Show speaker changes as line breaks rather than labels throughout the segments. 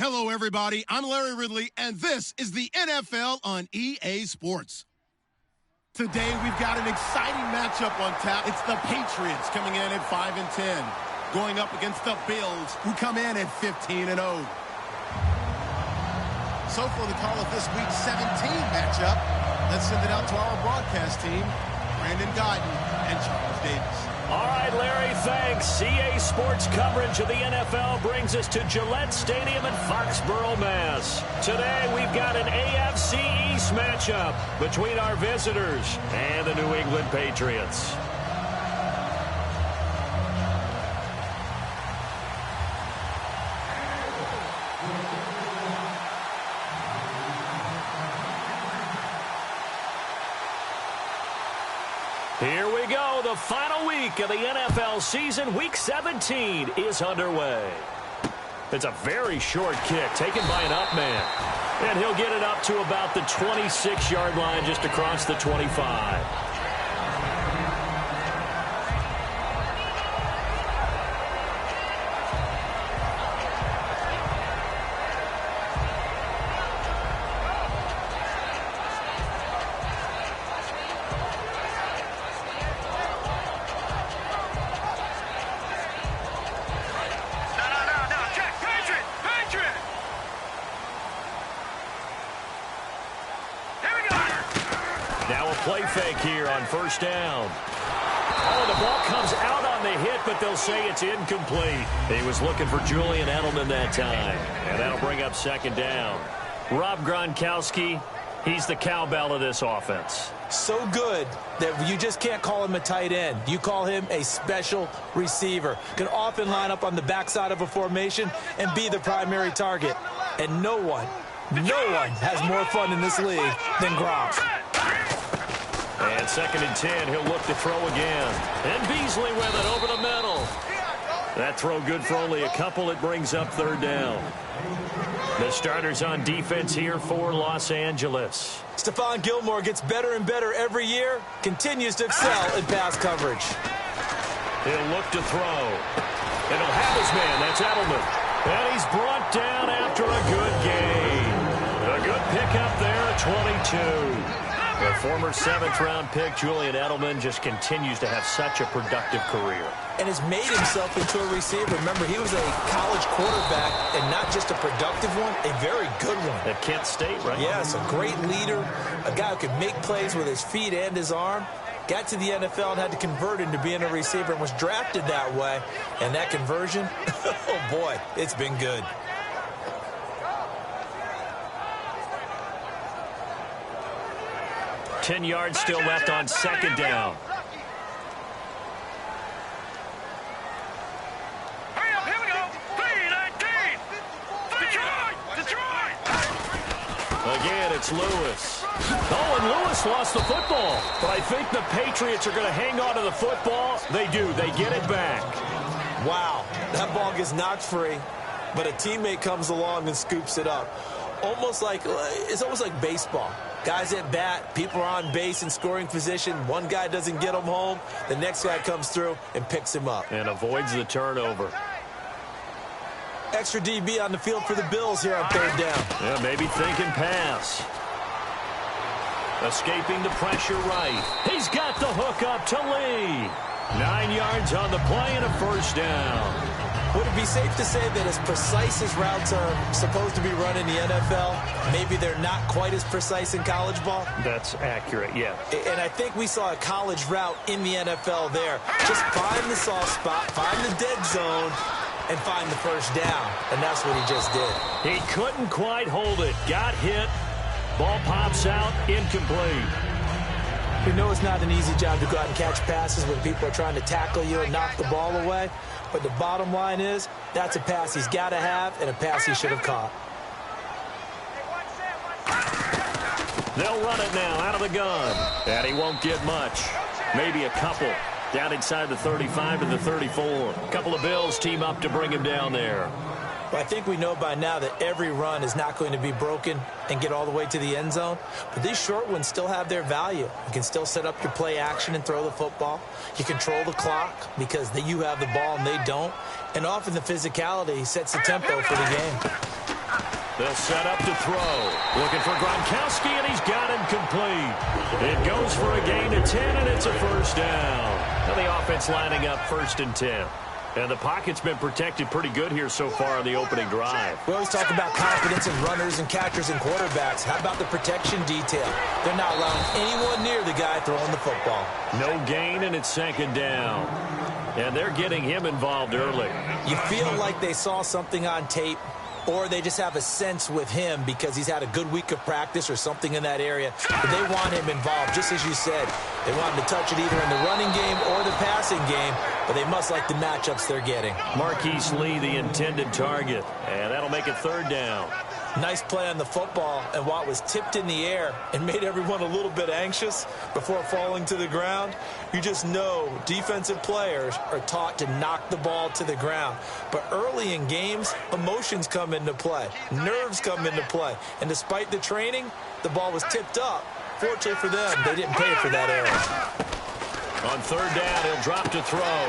Hello, everybody. I'm Larry Ridley, and this is the NFL on EA Sports. Today, we've got an exciting matchup on tap. It's the Patriots coming in at 5-10, going up against the Bills, who come in at 15-0. So for the call of this Week 17 matchup, let's send it out to our broadcast team, Brandon Guyton and Charles Davis.
All right, Larry, thanks. EA Sports coverage of the NFL brings us to Gillette Stadium in Foxborough, Mass. Today, we've got an AFC East matchup between our visitors and the New England Patriots. Here we go. The final week of the NFL season. Week 17 is underway. It's a very short kick taken by an up man. And he'll get it up to about the 26-yard line just across the 25. Now a play fake here on first down. Oh, the ball comes out on the hit, but they'll say it's incomplete. He was looking for Julian Edelman that time, and that'll bring up second down. Rob Gronkowski, he's the cowbell of this offense.
So good that you just can't call him a tight end. You call him a special receiver. Can often line up on the backside of a formation and be the primary target. And no one has more fun in this league than Gronk.
And 2nd and 10, he'll look to throw again. And Beasley with it over the middle. That throw good for only a couple. It brings up third down. The starters on defense here for Los Angeles.
Stephon Gilmore gets better and better every year. Continues to excel in pass coverage.
He'll look to throw. And he'll have his man. That's Edelman. And he's brought down after a good gain. A good pickup there at 22. The former 7th-round pick, Julian Edelman, just continues to have such a productive career.
And has made himself into a receiver. Remember, he was a college quarterback, and not just a productive one, a very good one.
At Kent State, right?
Yes, a great leader, a guy who could make plays with his feet and his arm. Got to the NFL and had to convert into being a receiver and was drafted that way. And that conversion, oh boy, it's been good.
Ten yards still left on second down.
Hurry up, here we go. 3-19. Detroit.
Again, it's Lewis. Oh, and Lewis lost the football. But I think the Patriots are going to hang on to the football. They do. They get it back.
Wow, that ball gets knocked free, but a teammate comes along and scoops it up. It's almost like baseball. Guys at bat, people are on base in scoring position. One guy doesn't get him home. The next guy comes through and picks him up.
And avoids the turnover.
Extra DB on the field for the Bills here on third down.
Yeah, maybe thinking pass. Escaping the pressure right. He's got the hook up to Lee. 9 yards on the play and a first down.
Would it be safe to say that as precise as routes are supposed to be run in the NFL, maybe they're not quite as precise in college ball?
That's accurate, yeah.
And I think we saw a college route in the NFL there. Just find the soft spot, find the dead zone, and find the first down. And that's what he just did.
He couldn't quite hold it. Got hit. Ball pops out. Incomplete.
You know it's not an easy job to go out and catch passes when people are trying to tackle you and knock the ball away. But the bottom line is, that's a pass he's got to have and a pass he should have caught.
They'll run it now out of the gun. And he won't get much. Maybe a couple. Down inside the 35 to the 34. A couple of Bills team up to bring him down there.
Well, I think we know by now that every run is not going to be broken and get all the way to the end zone. But these short ones still have their value. You can still set up your play action and throw the football. You control the clock because you have the ball and they don't. And often the physicality sets the tempo for the game.
They'll set up to throw. Looking for Gronkowski, and he's got him complete. It goes for a gain of 10, and it's a first down. Now the offense lining up 1st and 10. And the pocket's been protected pretty good here so far on the opening drive.
We always talk about confidence in runners and catchers and quarterbacks. How about the protection detail? They're not allowing anyone near the guy throwing the football.
No gain, and it's 2nd down. And they're getting him involved early.
You feel like they saw something on tape, or they just have a sense with him because he's had a good week of practice or something in that area. But they want him involved, just as you said. They want him to touch it either in the running game or the passing game, but they must like the matchups they're getting.
Marquise Lee, the intended target, and that'll make it 3rd down.
Nice play on the football, and while it was tipped in the air and made everyone a little bit anxious before falling to the ground, you just know defensive players are taught to knock the ball to the ground. But early in games, emotions come into play. Nerves come into play. And despite the training, the ball was tipped up. Fortunately for them, they didn't pay for that error.
On 3rd down, he'll drop to throw.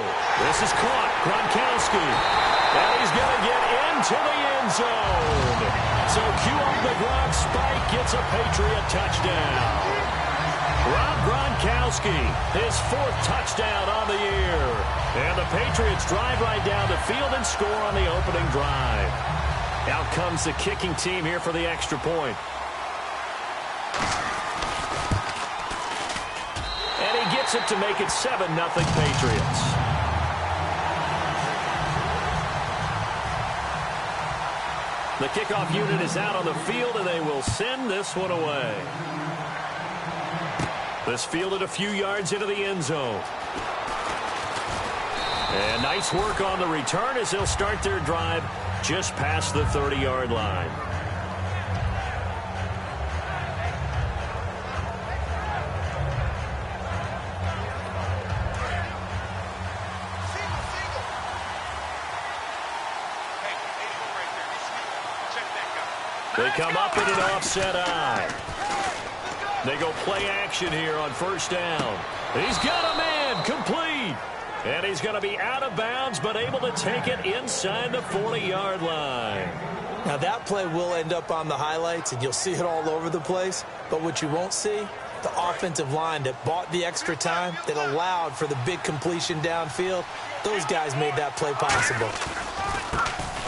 This is caught. Gronkowski. And he's going to get into the end zone. So cue up the Gronk spike, gets a Patriot touchdown. Rob Gronkowski, his 4th touchdown on the year. And the Patriots drive right down the field and score on the opening drive. Out comes the kicking team here for the extra point. And he gets it to make it 7-0 Patriots. The kickoff unit is out on the field, and they will send this one away. This fielded a few yards into the end zone. And nice work on the return as they'll start their drive just past the 30-yard line. They come up in an offset eye. They go play action here on 1st down. He's got a man complete. And he's going to be out of bounds, but able to take it inside the 40-yard line.
Now that play will end up on the highlights, and you'll see it all over the place. But what you won't see, the offensive line that bought the extra time, that allowed for the big completion downfield, those guys made that play possible.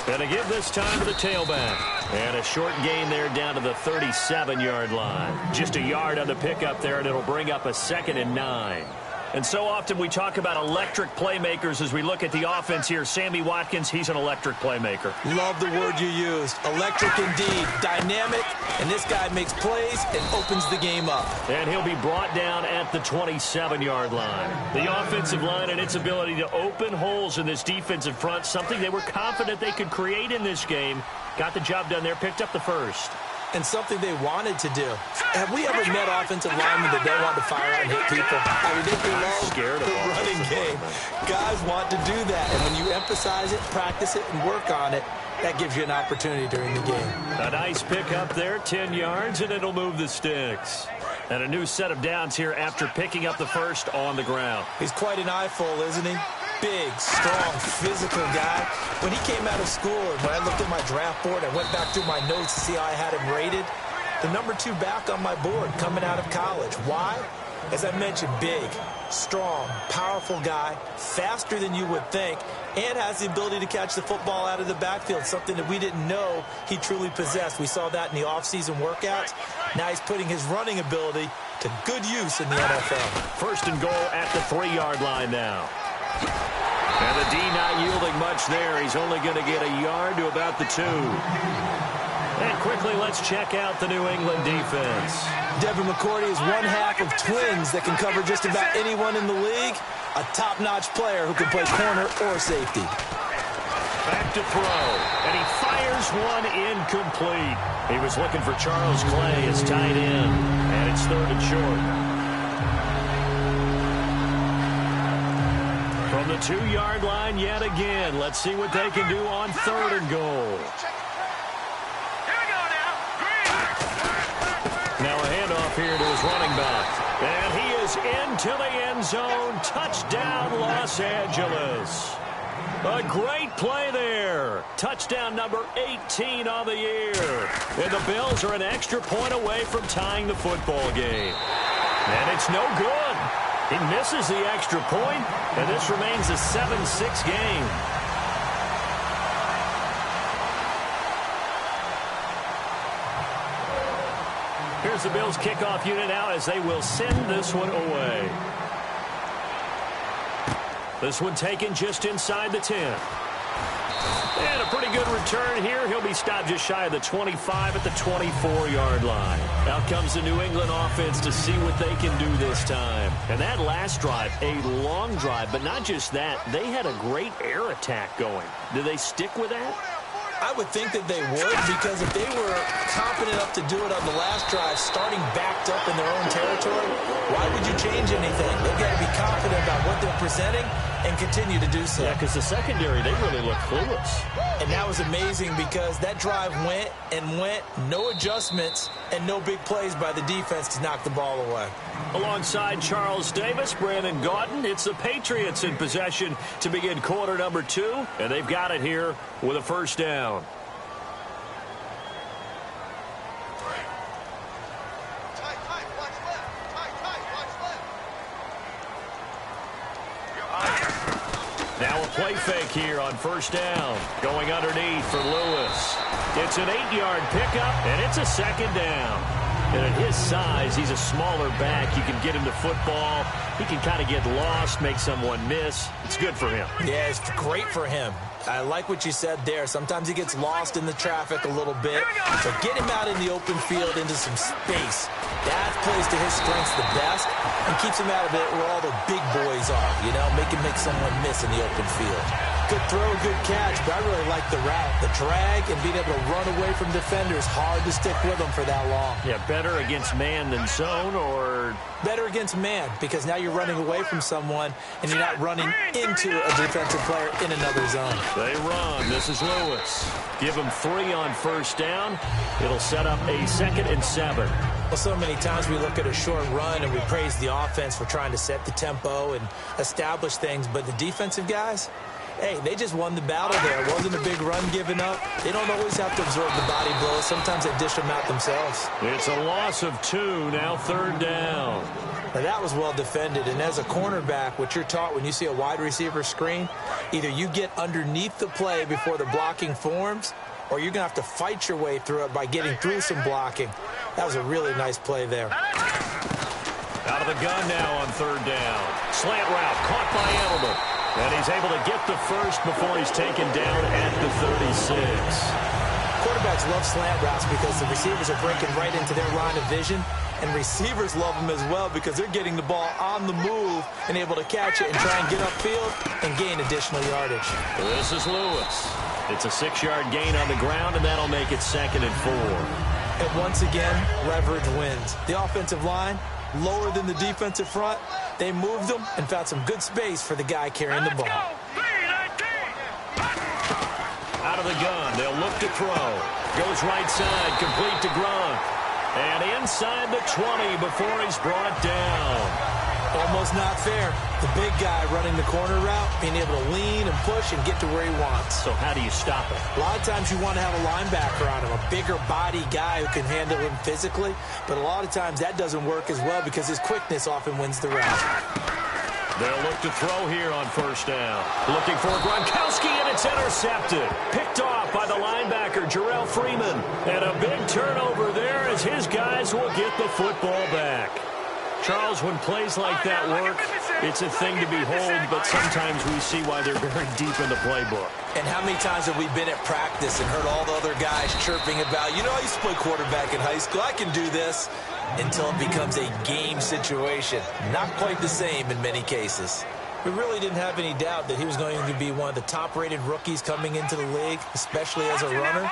Going to give this time to the tailback. And a short gain there down to the 37-yard line. Just a yard on the pickup there, and it'll bring up a 2nd and 9. And so often we talk about electric playmakers as we look at the offense here. Sammy Watkins, he's an electric playmaker.
Love the word you used. Electric indeed. Dynamic, and this guy makes plays and opens the game up.
And he'll be brought down at the 27-yard line. The offensive line and its ability to open holes in this defensive front, something they were confident they could create in this game. Got the job done there, picked up the 1st.
And something they wanted to do. Have we ever met offensive linemen that don't want to fire out and hit people? I mean, they love the running game. Guys want to do that. And when you emphasize it, practice it, and work on it, that gives you an opportunity during the game.
A nice pick up there, 10 yards, and it'll move the sticks. And a new set of downs here after picking up the 1st on the ground.
He's quite an eyeful, isn't he? Big, strong, physical guy. When he came out of school, and when I looked at my draft board, I went back through my notes to see how I had him rated. The number 2 back on my board coming out of college. Why? As I mentioned, big, strong, powerful guy, faster than you would think, and has the ability to catch the football out of the backfield, something that we didn't know he truly possessed. We saw that in the offseason workouts. Now he's putting his running ability to good use in the NFL.
1st and goal at the 3-yard line now. And the D not yielding much there. He's only going to get a yard to about the 2. And quickly, let's check out the New England defense.
Devin McCourty is one half of twins that can cover just about anyone in the league. A top-notch player who can play corner or safety.
Back to throw. And he fires one incomplete. He was looking for Charles Clay, his tight end. And it's 3rd and short. From the 2-yard line yet again. Let's see what they can do on 3rd and goal. Now a handoff here to his running back. And he is into the end zone. Touchdown, Los Angeles. A great play there. Touchdown number 18 on the year. And the Bills are an extra point away from tying the football game. And it's no good. He misses the extra point, and this remains a 7-6 game. Here's the Bills kickoff unit now as they will send this one away. This one taken just inside the 10. And a pretty good return here. He'll be stopped just shy of the 25 at the 24-yard line. Out comes the New England offense to see what they can do this time. And that last drive, a long drive, but not just that. They had a great air attack going. Do they stick with that?
I would think that they would, because if they were confident enough to do it on the last drive, starting backed up in their own territory, why would you change anything? They've got to be confident about what they're presenting and continue to do so.
Yeah, because the secondary, they really look clueless.
And that was amazing because that drive went and went, no adjustments, and no big plays by the defense to knock the ball away.
Alongside Charles Davis, Brandon Gaudin, it's the Patriots in possession to begin quarter number 2, and they've got it here with a first down. Now a play fake here on first down. Going underneath for Lewis. It's an 8-yard pickup, and it's a second down. And at his size, he's a smaller back. You can get him to football. He can kind of get lost, make someone miss. It's good for him.
Yeah, it's great for him. I like what you said there. Sometimes he gets lost in the traffic a little bit. But get him out in the open field into some space. That plays to his strengths the best and keeps him out of it where all the big boys are. You know, make someone miss in the open field. Good throw, good catch, but I really like the route. The drag and being able to run away from defenders. Hard to stick with them for that long.
Yeah, better against man than zone, or
better against man, because now you're running away from someone and you're not running into a defensive player in another zone.
They run. This is Lewis. Give him 3 on first down. It'll set up a 2nd and 7.
Well, so many times we look at a short run and we praise the offense for trying to set the tempo and establish things, but the defensive guys, hey, they just won the battle there. It wasn't a big run given up. They don't always have to absorb the body blows. Sometimes they dish them out themselves.
It's a loss of 2, now 3rd down.
Now, that was well defended, and as a cornerback, what you're taught when you see a wide receiver screen, either you get underneath the play before the blocking forms, or you're going to have to fight your way through it by getting through some blocking. That was a really nice play there.
Out of the gun now on 3rd down. Slant route caught by Edelman. And he's able to get the first before he's taken down at the 36.
Quarterbacks love slant routes because the receivers are breaking right into their line of vision, and receivers love them as well because they're getting the ball on the move and able to catch it and try and get upfield and gain additional yardage.
This is Lewis. It's a 6-yard gain on the ground, and that'll make it 2nd and 4.
And once again, leverage wins. The offensive line, lower than the defensive front. They moved them and found some good space for the guy carrying the ball.
Out of the gun, they'll look to throw. Goes right side, complete to Gronk. And inside the 20 before he's brought down.
Almost not fair. The big guy running the corner route, being able to lean and push and get to where he wants.
So how do you stop it?
A lot of times you want to have a linebacker on him, a bigger body guy who can handle him physically. But a lot of times that doesn't work as well because his quickness often wins the route.
They'll look to throw here on first down. Looking for Gronkowski, and it's intercepted. Picked off by the linebacker, Jarrell Freeman. And a big turnover there as his guys will get the football back. Charles, when plays like that work, it's a thing to behold, but sometimes we see why they're very deep in the playbook.
And how many times have we been at practice and heard all the other guys chirping about, you know, I used to play quarterback in high school, I can do this, until it becomes a game situation. Not quite the same in many cases. We really didn't have any doubt that he was going to be one of the top-rated rookies coming into the league, especially as a runner,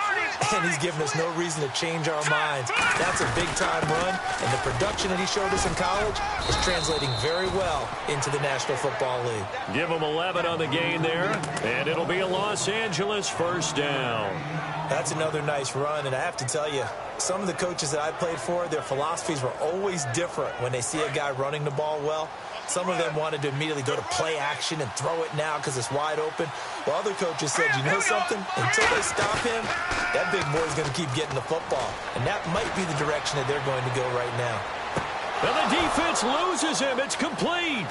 and he's given us no reason to change our minds. That's a big-time run, and the production that he showed us in college is translating very well into the National Football League.
Give him 11 on the gain there, and it'll be a Los Angeles first down.
That's another nice run, and I have to tell you, some of the coaches that I played for, their philosophies were always different when they see a guy running the ball well. Some of them wanted to immediately go to play action and throw it now because it's wide open. While other coaches said, you know something? Until they stop him, that big boy is going to keep getting the football. And that might be the direction that they're going to go right now.
And the defense loses him. It's complete.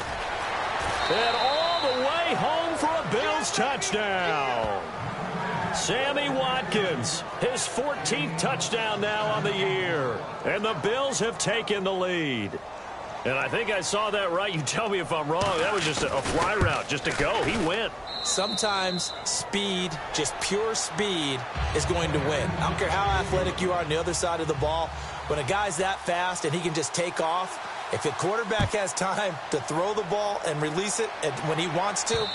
And all the way home for a Bills touchdown. Sammy Watkins, his 14th touchdown now on the year. And the Bills have taken the lead. And I think I saw that right. You tell me if I'm wrong. That was just a fly route, just to go. He went.
Sometimes speed, just pure speed, is going to win. I don't care how athletic you are on the other side of the ball. When a guy's that fast and he can just take off, if the quarterback has time to throw the ball and release it when he wants to,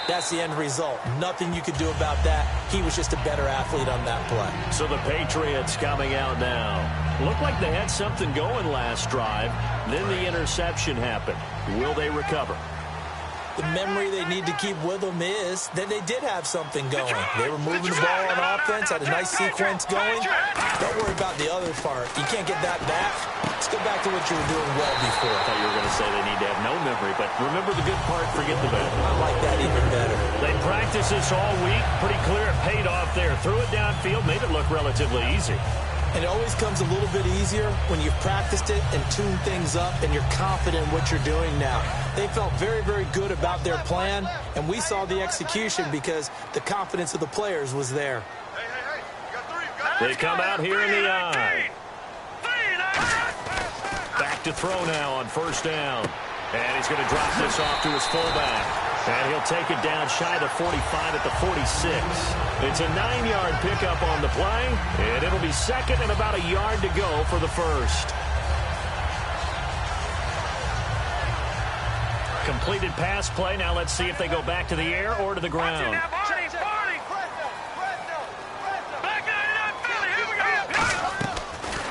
that's the end result. Nothing you could do about that. He was just a better athlete on that play.
So the Patriots coming out now. Looked like they had something going last drive. Then the interception happened. Will they recover?
The memory they need to keep with them is that they did have something going. They were moving the ball on offense, had a nice sequence going. Don't worry about the other part. You can't get that back. Let's go back to what you were doing well before.
I thought you were going to say they need to have no memory, but remember the good part, forget the bad.
I like that even better.
They practiced this all week. Pretty clear it paid off there. Threw it downfield, made it look relatively easy.
And it always comes a little bit easier when you've practiced it and tuned things up and you're confident in what you're doing now. They felt very, very good about their plan, and we saw the execution because the confidence of the players was there.
They come out here in the eye. Back to throw now on first down. And he's going to drop this off to his fullback. And he'll take it down shy of the 45 at the 46. It's a 9-yard pickup on the play, and it'll be second and about a yard to go for the first. Completed pass play. Now let's see if they go back to the air or to the ground.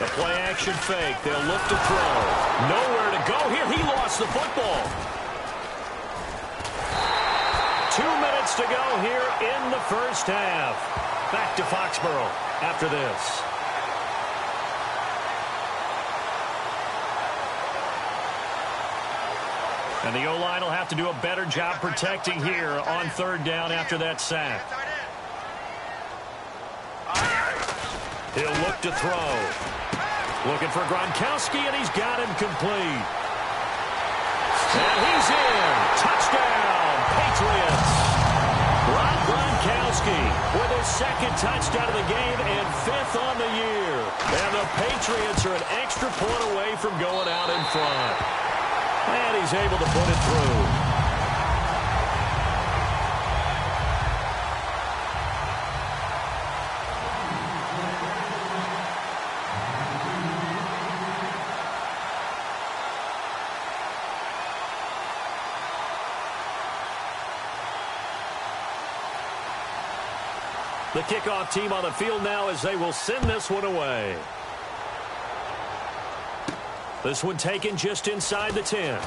The play action fake. They'll look to throw. Nowhere to go here. He lost the football. 2 minutes to go here in the first half. Back to Foxborough after this. And the O-line will have to do a better job protecting here on third down after that sack. He'll look to throw. Looking for Gronkowski, and he's got him complete. And he's in. Touchdown, Patriots. Rob Gronkowski with his second touchdown of the game and 5th on the year. And the Patriots are an extra point away from going out in front. And he's able to put it through. The kickoff team on the field now as they will send this one away. This one taken just inside the 10.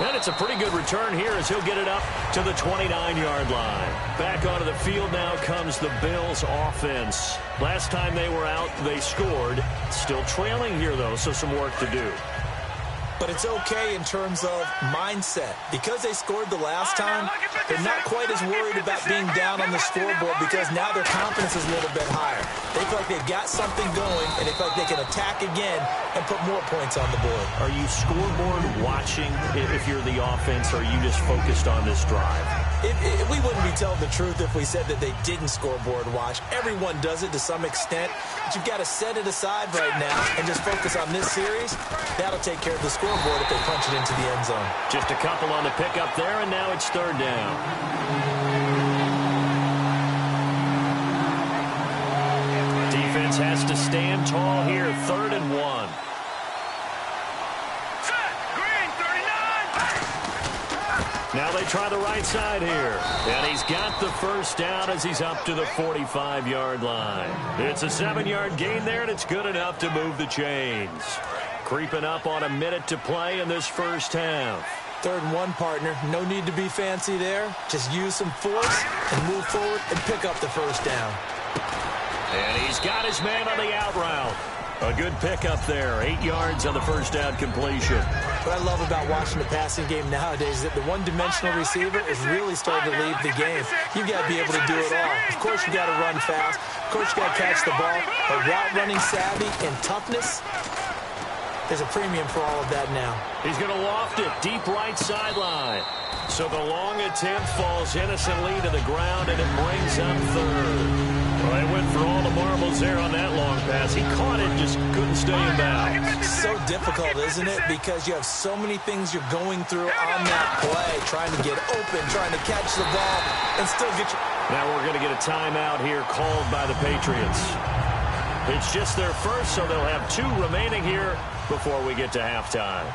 And it's a pretty good return here as he'll get it up to the 29-yard line. Back onto the field now comes the Bills offense. Last time they were out, they scored. Still trailing here, though, so some work to do.
But it's okay in terms of mindset. Because they scored the last time, they're not quite as worried about being down on the scoreboard because now their confidence is a little bit higher. They feel like they've got something going, and they feel like they can attack again and put more points on the board.
Are you scoreboard watching if you're the offense, or are you just focused on this drive?
We wouldn't be telling the truth if we said that they didn't scoreboard watch. Everyone does it to some extent, but you've got to set it aside right now and just focus on this series. That'll take care of the scoreboard if they punch it into the end zone.
Just a couple on the pickup there, and now it's third down. Defense has to stand tall here, 3rd and 1. Now they try the right side here. And he's got the first down as he's up to the 45-yard line. It's a 7-yard gain there, and it's good enough to move the chains. Creeping up on a minute to play in this first half.
3rd and 1, partner. No need to be fancy there. Just use some force and move forward and pick up the first down.
And he's got his man on the out route. A good pickup there. 8 yards on the first down completion.
What I love about watching the passing game nowadays is that the one-dimensional receiver is really starting to leave the game. You've got to be able to do it all. Of course, you got to run fast. Of course, you got to catch the ball. But route running savvy and toughness, there's a premium for all of that now.
He's going to loft it deep right sideline. So the long attempt falls innocently to the ground, and it brings up third. Well, they went for all the marbles there on that long pass. He caught it, just couldn't stay in bounds.
So difficult, isn't it? Because you have so many things you're going through on that play, trying to get open, trying to catch the ball, and still get you.
Now we're going to get a timeout here called by the Patriots. It's just their first, so they'll have 2 remaining here before we get to halftime.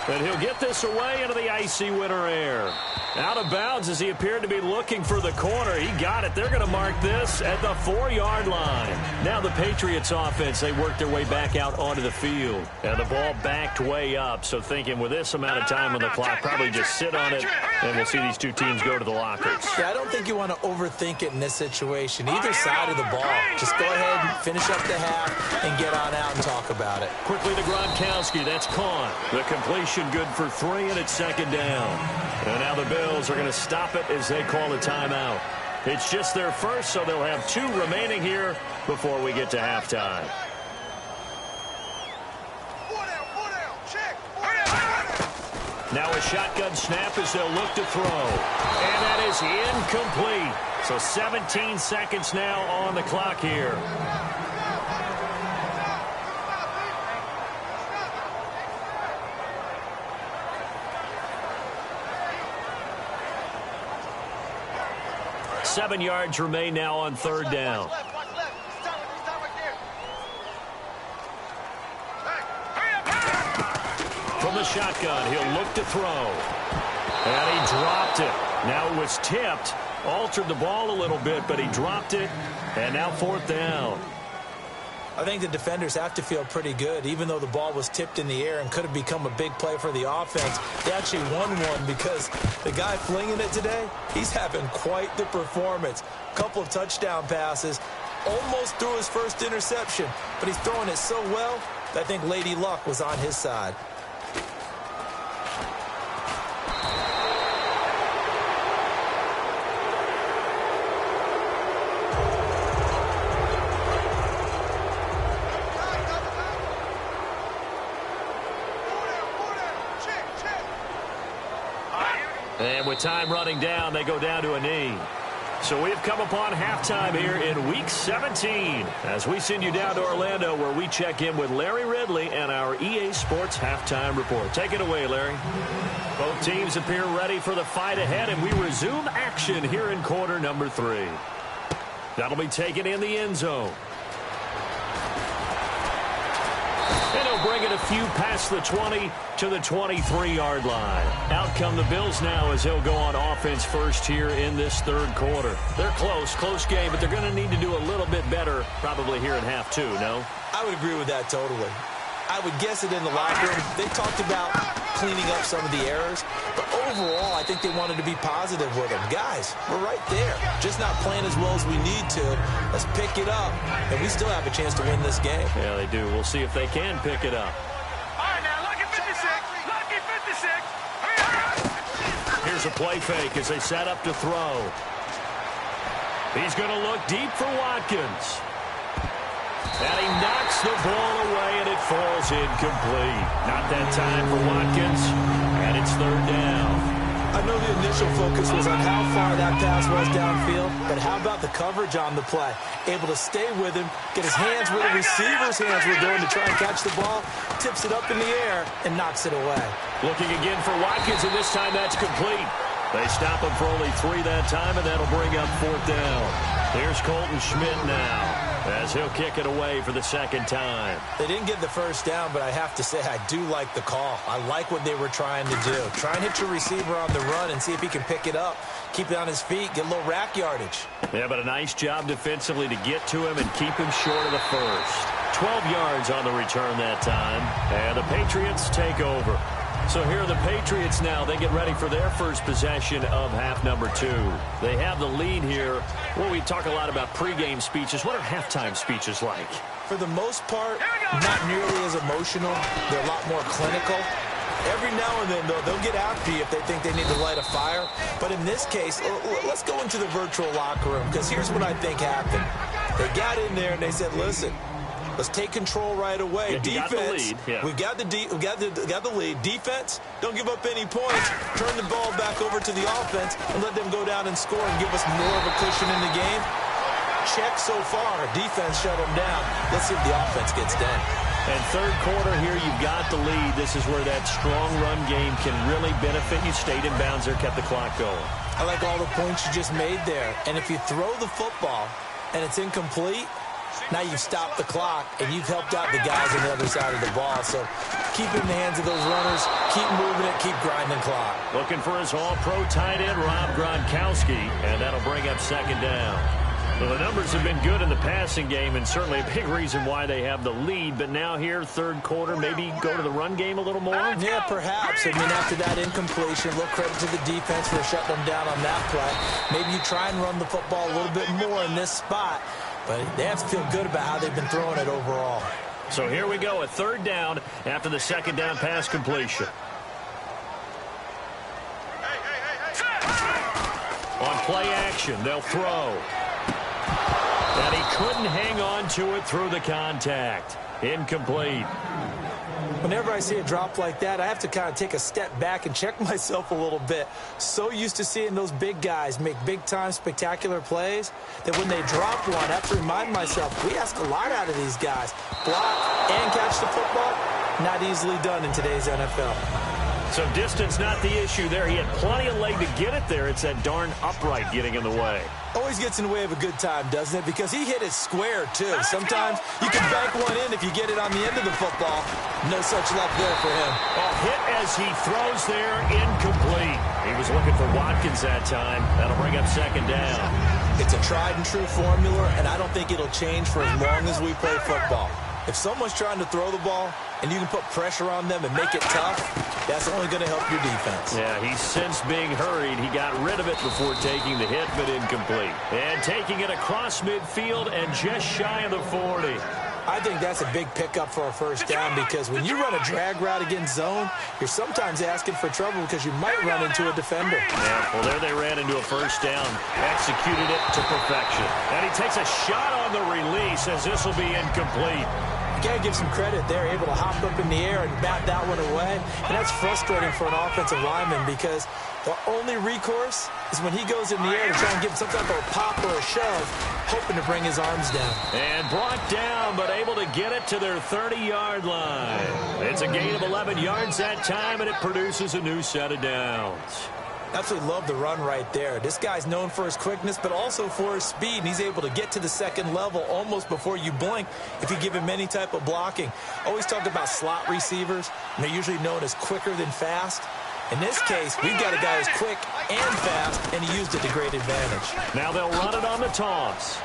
And he'll get this away into the icy winter air. Out of bounds as he appeared to be looking for the corner. He got it. They're going to mark this at the 4-yard line. Now the Patriots offense, they work their way back out onto the field. And the ball backed way up. So thinking with this amount of time on the clock, probably just sit on it, and we'll see these 2 teams go to the lockers.
Yeah, I don't think you want to overthink it in this situation. Either side of the ball. Just go ahead and finish up the half and get on out and talk about it.
Quickly to Gronkowski. That's caught. The completion good for 3, and it's second down. And now the Bills are going to stop it as they call a timeout. It's just their first, so they'll have 2 remaining here before we get to halftime. Now a shotgun snap as they'll look to throw. And that is incomplete. So 17 seconds now on the clock here. Seven yards remain now on third down. From the shotgun, he'll look to throw. And he dropped it. Now it was tipped. Altered the ball a little bit, but he dropped it. And now fourth down.
I think the defenders have to feel pretty good. Even though the ball was tipped in the air and could have become a big play for the offense, they actually won one because the guy flinging it today, he's having quite the performance. A couple of touchdown passes, almost threw his first interception, but he's throwing it so well that I think Lady Luck was on his side.
And with time running down, they go down to a knee. So we've come upon halftime here in Week 17 as we send you down to Orlando where we check in with Larry Ridley and our EA Sports Halftime Report. Take it away, Larry. Both teams appear ready for the fight ahead, and we resume action here in quarter number 3. That'll be taken in the end zone. And he'll bring it a few past the 20 to the 23-yard line. Out come the Bills now as he'll go on offense first here in this third quarter. They're close game, but they're going to need to do a little bit better probably here in half 2, no?
I would agree with that totally. I would guess it in the locker room. They talked about cleaning up some of the errors, but overall, I think they wanted to be positive with them. Guys, we're right there. Just not playing as well as we need to. Let's pick it up, and we still have a chance to win this game.
Yeah, they do. We'll see if they can pick it up.
All right, now, lucky 56. Lucky 56.
Here's a play fake as they set up to throw. He's going to look deep for Watkins. And he knocks the ball away, and it falls incomplete. Not that time for Watkins, and it's third down.
I know the initial focus was on how far that pass was downfield, but how about the coverage on the play? Able to stay with him, get his hands where the receiver's hands were going to try and catch the ball, tips it up in the air, and knocks it away.
Looking again for Watkins, and this time that's complete. They stop him for only 3 that time, and that'll bring up fourth down. Here's Colton Schmidt now as he'll kick it away for the second time.
They didn't get the first down, but I have to say I do like the call. I like what they were trying to do. Try and hit your receiver on the run and see if he can pick it up. Keep it on his feet, get a little rack yardage.
Yeah, but a nice job defensively to get to him and keep him short of the first. 12 yards on the return that time, and the Patriots take over. So here are the Patriots now. They get ready for their first possession of half number 2. They have the lead here. Well, we talk a lot about pregame speeches. What are halftime speeches like?
For the most part, not nearly as emotional. They're a lot more clinical. Every now and then, though, they'll get after you if they think they need to light a fire. But in this case, let's go into the virtual locker room, because here's what I think happened. They got in there and they said, listen, let's take control right away.
Yeah,
defense, we've got the lead. Defense, don't give up any points. Turn the ball back over to the offense and let them go down and score and give us more of a cushion in the game. Check so far. Defense shut them down. Let's see if the offense gets done.
And third quarter here, you've got the lead. This is where that strong run game can really benefit you. Stayed in bounds there, kept the clock going.
I like all the points you just made there. And if you throw the football and it's incomplete, now you've stopped the clock and you've helped out the guys on the other side of the ball. So keep it in the hands of those runners. Keep moving it. Keep grinding clock.
Looking for his all-pro tight end, Rob Gronkowski. And that'll bring up second down. Well, the numbers have been good in the passing game, and certainly a big reason why they have the lead. But now here, third quarter, maybe go to the run game a little more?
Yeah, perhaps. I mean, after that incompletion, a little credit to the defense for shutting them down on that play. Maybe you try and run the football a little bit more in this spot. But they have to feel good about how they've been throwing it overall.
So here we go, a third down after the second down pass completion. On play action, they'll throw. And he couldn't hang on to it through the contact. Incomplete.
Whenever I see a drop like that, I have to kind of take a step back and check myself a little bit. So used to seeing those big guys make big-time spectacular plays that when they drop one, I have to remind myself, we ask a lot out of these guys. Block and catch the football, not easily done in today's NFL.
So distance not the issue there. He had plenty of leg to get it there. It's that darn upright getting in the way.
Always gets in the way of a good time, doesn't it? Because he hit it square, too. Sometimes you can bank one in if you get it on the end of the football. No such luck there for him.
A hit as he throws there, incomplete. He was looking for Watkins that time. That'll bring up second down.
It's a tried-and-true formula, and I don't think it'll change for as long as we play football. If someone's trying to throw the ball and you can put pressure on them and make it tough, that's only going to help your defense.
Yeah, he's since being hurried. He got rid of it before taking the hit, but incomplete. And taking it across midfield and just shy of the 40.
I think that's a big pickup for a first down because when you run a drag route against zone, you're sometimes asking for trouble because you might run into a defender.
Yeah, well, there they ran into a first down. Executed it to perfection. And he takes a shot on the release as this will be incomplete.
You got to give some credit there, able to hop up in the air and bat that one away. And that's frustrating for an offensive lineman because the only recourse is when he goes in the air to try and give some type of a pop or a shove, hoping to bring his arms down.
And brought down, but able to get it to their 30-yard line. It's a gain of 11 yards that time, and it produces a new set of downs.
Absolutely love the run right there. This guy's known for his quickness, but also for his speed, and he's able to get to the second level almost before you blink if you give him any type of blocking. Always talk about slot receivers, and they're usually known as quicker than fast. In this case, we've got a guy who's quick and fast, and he used it to great advantage.
Now they'll run it on the toss.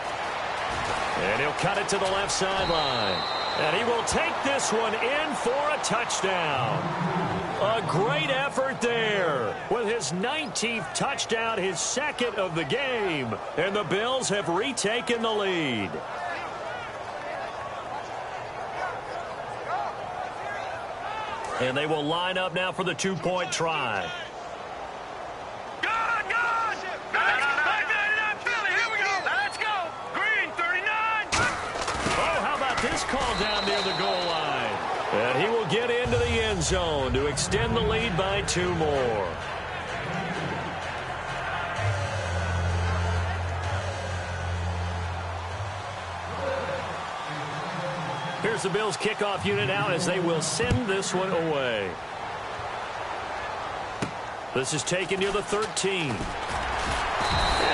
And he'll cut it to the left sideline. And he will take this one in for a touchdown. A great effort there with his 19th touchdown, his second of the game. And the Bills have retaken the lead. And they will line up now for the two-point try. This call down near the goal line. And he will get into the end zone to extend the lead by 2 more. Here's the Bills kickoff unit out as they will send this one away. This is taken near the 13. And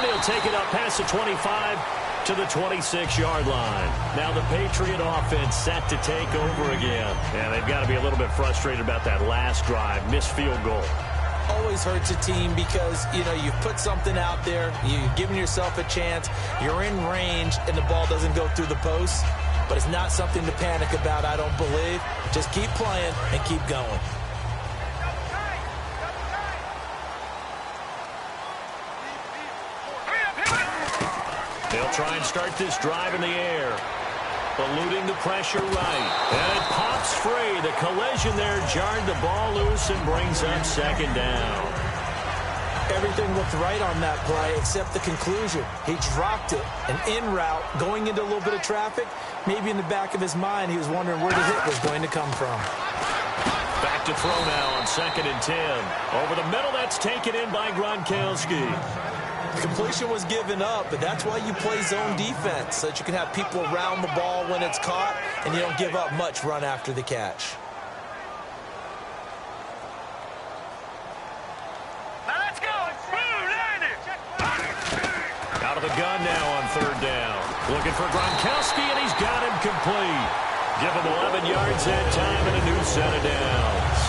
he'll take it up past the 25. To the 26-yard line. Now the Patriot offense set to take over again. And they've got to be a little bit frustrated about that last drive. Missed field goal.
Always hurts a team because, you know, you've put something out there. You've given yourself a chance. You're in range, and the ball doesn't go through the post. But it's not something to panic about, I don't believe. Just keep playing and keep going.
They'll try and start this drive in the air. Eluding the pressure right. And it pops free. The collision there jarred the ball loose and brings up second down.
Everything looked right on that play except the conclusion. He dropped it. An in route going into a little bit of traffic. Maybe in the back of his mind he was wondering where the hit was going to come from.
Back to throw now on 2nd and 10. Over the middle, that's taken in by Gronkowski.
Completion was given up, but that's why you play zone defense, so that you can have people around the ball when it's caught, and you don't give up much run after the catch.
Now let's go.
Out of the gun now on 3rd down. Looking for Gronkowski, and he's got him complete. Give him 11 yards that time and a new set of downs.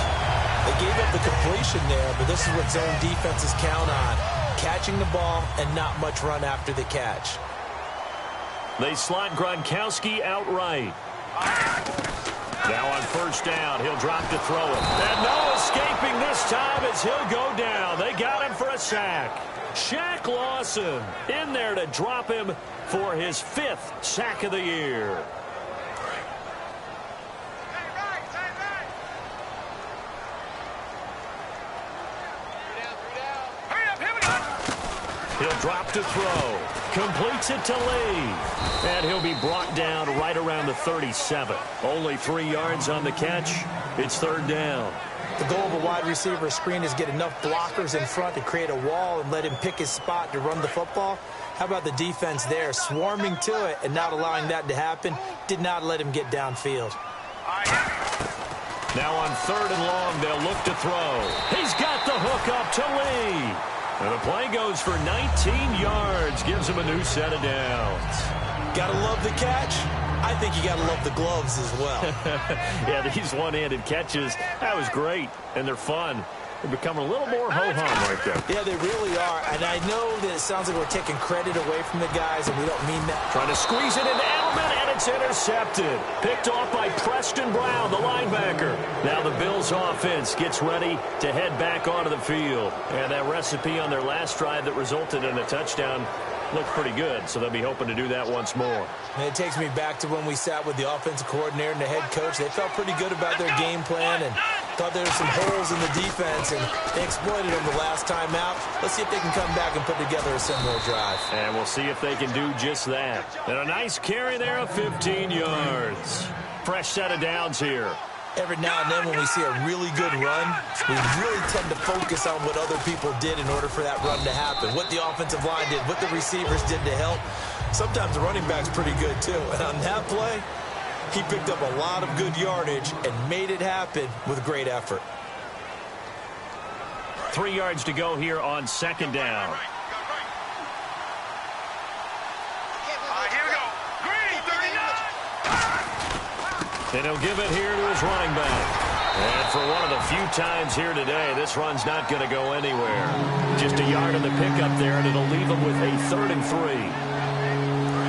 They gave up the completion there, but this is what zone defenses count on. Catching the ball and not much run after the catch.
They slot Gronkowski outright. Now on 1st down, he'll drop to throw it. And no escaping this time as he'll go down. They got him for a sack. Shaq Lawson in there to drop him for his 5th sack of the year. He'll drop to throw. Completes it to Lee. And he'll be brought down right around the 37. Only 3 yards on the catch. It's 3rd down.
The goal of a wide receiver screen is get enough blockers in front to create a wall and let him pick his spot to run the football. How about the defense there, swarming to it and not allowing that to happen? Did not let him get downfield.
Now on 3rd and long, they'll look to throw. He's got the hook up to Lee. And the play goes for 19 yards. Gives him a new set of downs.
Gotta love the catch. I think you gotta love the gloves as well.
Yeah, these one-handed catches, that was great. And they're fun. They become a little more ho-hum right there.
Yeah, they really are. And I know that it sounds like we're taking credit away from the guys, and we don't mean that.
Trying to squeeze it into Edelman, and it's intercepted. Picked off by Preston Brown, the linebacker. Now the Bills offense gets ready to head back onto the field. And that recipe on their last drive that resulted in a touchdown looked pretty good, so they'll be hoping to do that once more.
And it takes me back to when we sat with the offensive coordinator and the head coach. They felt pretty good about their game plan and thought there were some holes in the defense, and they exploited them the last time out. Let's see if they can come back and put together a similar drive.
And we'll see if they can do just that. And a nice carry there of 15 yards. Fresh set of downs here.
Every now and then when we see a really good run, we really tend to focus on what other people did in order for that run to happen. What the offensive line did, what the receivers did to help. Sometimes the running back's pretty good too. And on that play, he picked up a lot of good yardage and made it happen with great effort.
3 yards to go here on 2nd down.
Here we go. Green, 39.
And he'll give it here to his running back. And for one of the few times here today, this run's not going to go anywhere. Just a yard on the pickup there, and it'll leave him with a 3rd and 3.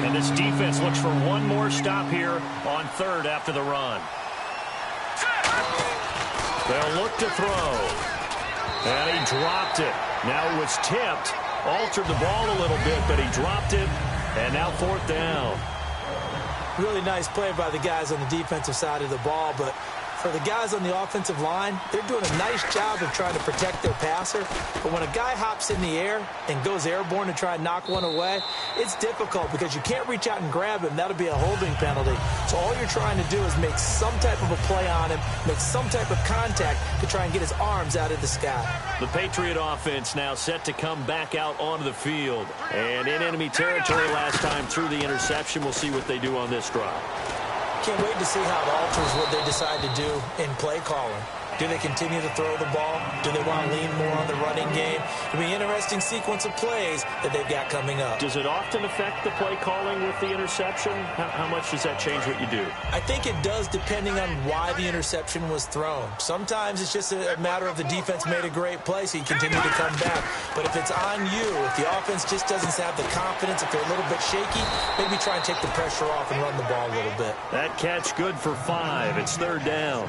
And this defense looks for one more stop here on 3rd after the run. They'll look to throw. And he dropped it. Now it was tipped. Altered the ball a little bit, but he dropped it. And now 4th down.
Really nice play by the guys on the defensive side of the ball, but for the guys on the offensive line, they're doing a nice job of trying to protect their passer. But when a guy hops in the air and goes airborne to try and knock one away, it's difficult because you can't reach out and grab him. That'll be a holding penalty. So all you're trying to do is make some type of a play on him, make some type of contact to try and get his arms out of the sky.
The Patriot offense now set to come back out onto the field. And in enemy territory last time through the interception. We'll see what they do on this drive.
Can't wait to see how it alters what they decide to do in play calling. Do they continue to throw the ball? Do they want to lean more on the running game? It'll be an interesting sequence of plays that they've got coming up.
Does it often affect the play calling with the interception? How much does that change what you do?
I think it does depending on why the interception was thrown. Sometimes it's just a matter of the defense made a great play, so you continue to come back. But if it's on you, if the offense just doesn't have the confidence, if they're a little bit shaky, maybe try and take the pressure off and run the ball a little bit.
That catch good for 5. It's 3rd down.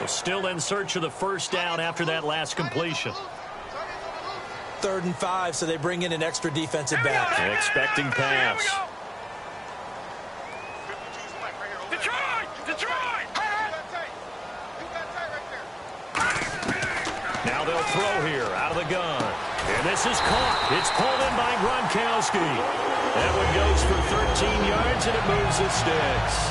Well, still in search of the first down after that last completion.
3rd and 5, so they bring in an extra defensive back.
Expecting pass.
Detroit!
Now they'll throw here out of the gun. And this is caught. It's pulled in by Gronkowski. That one goes for 13 yards, and it moves the sticks.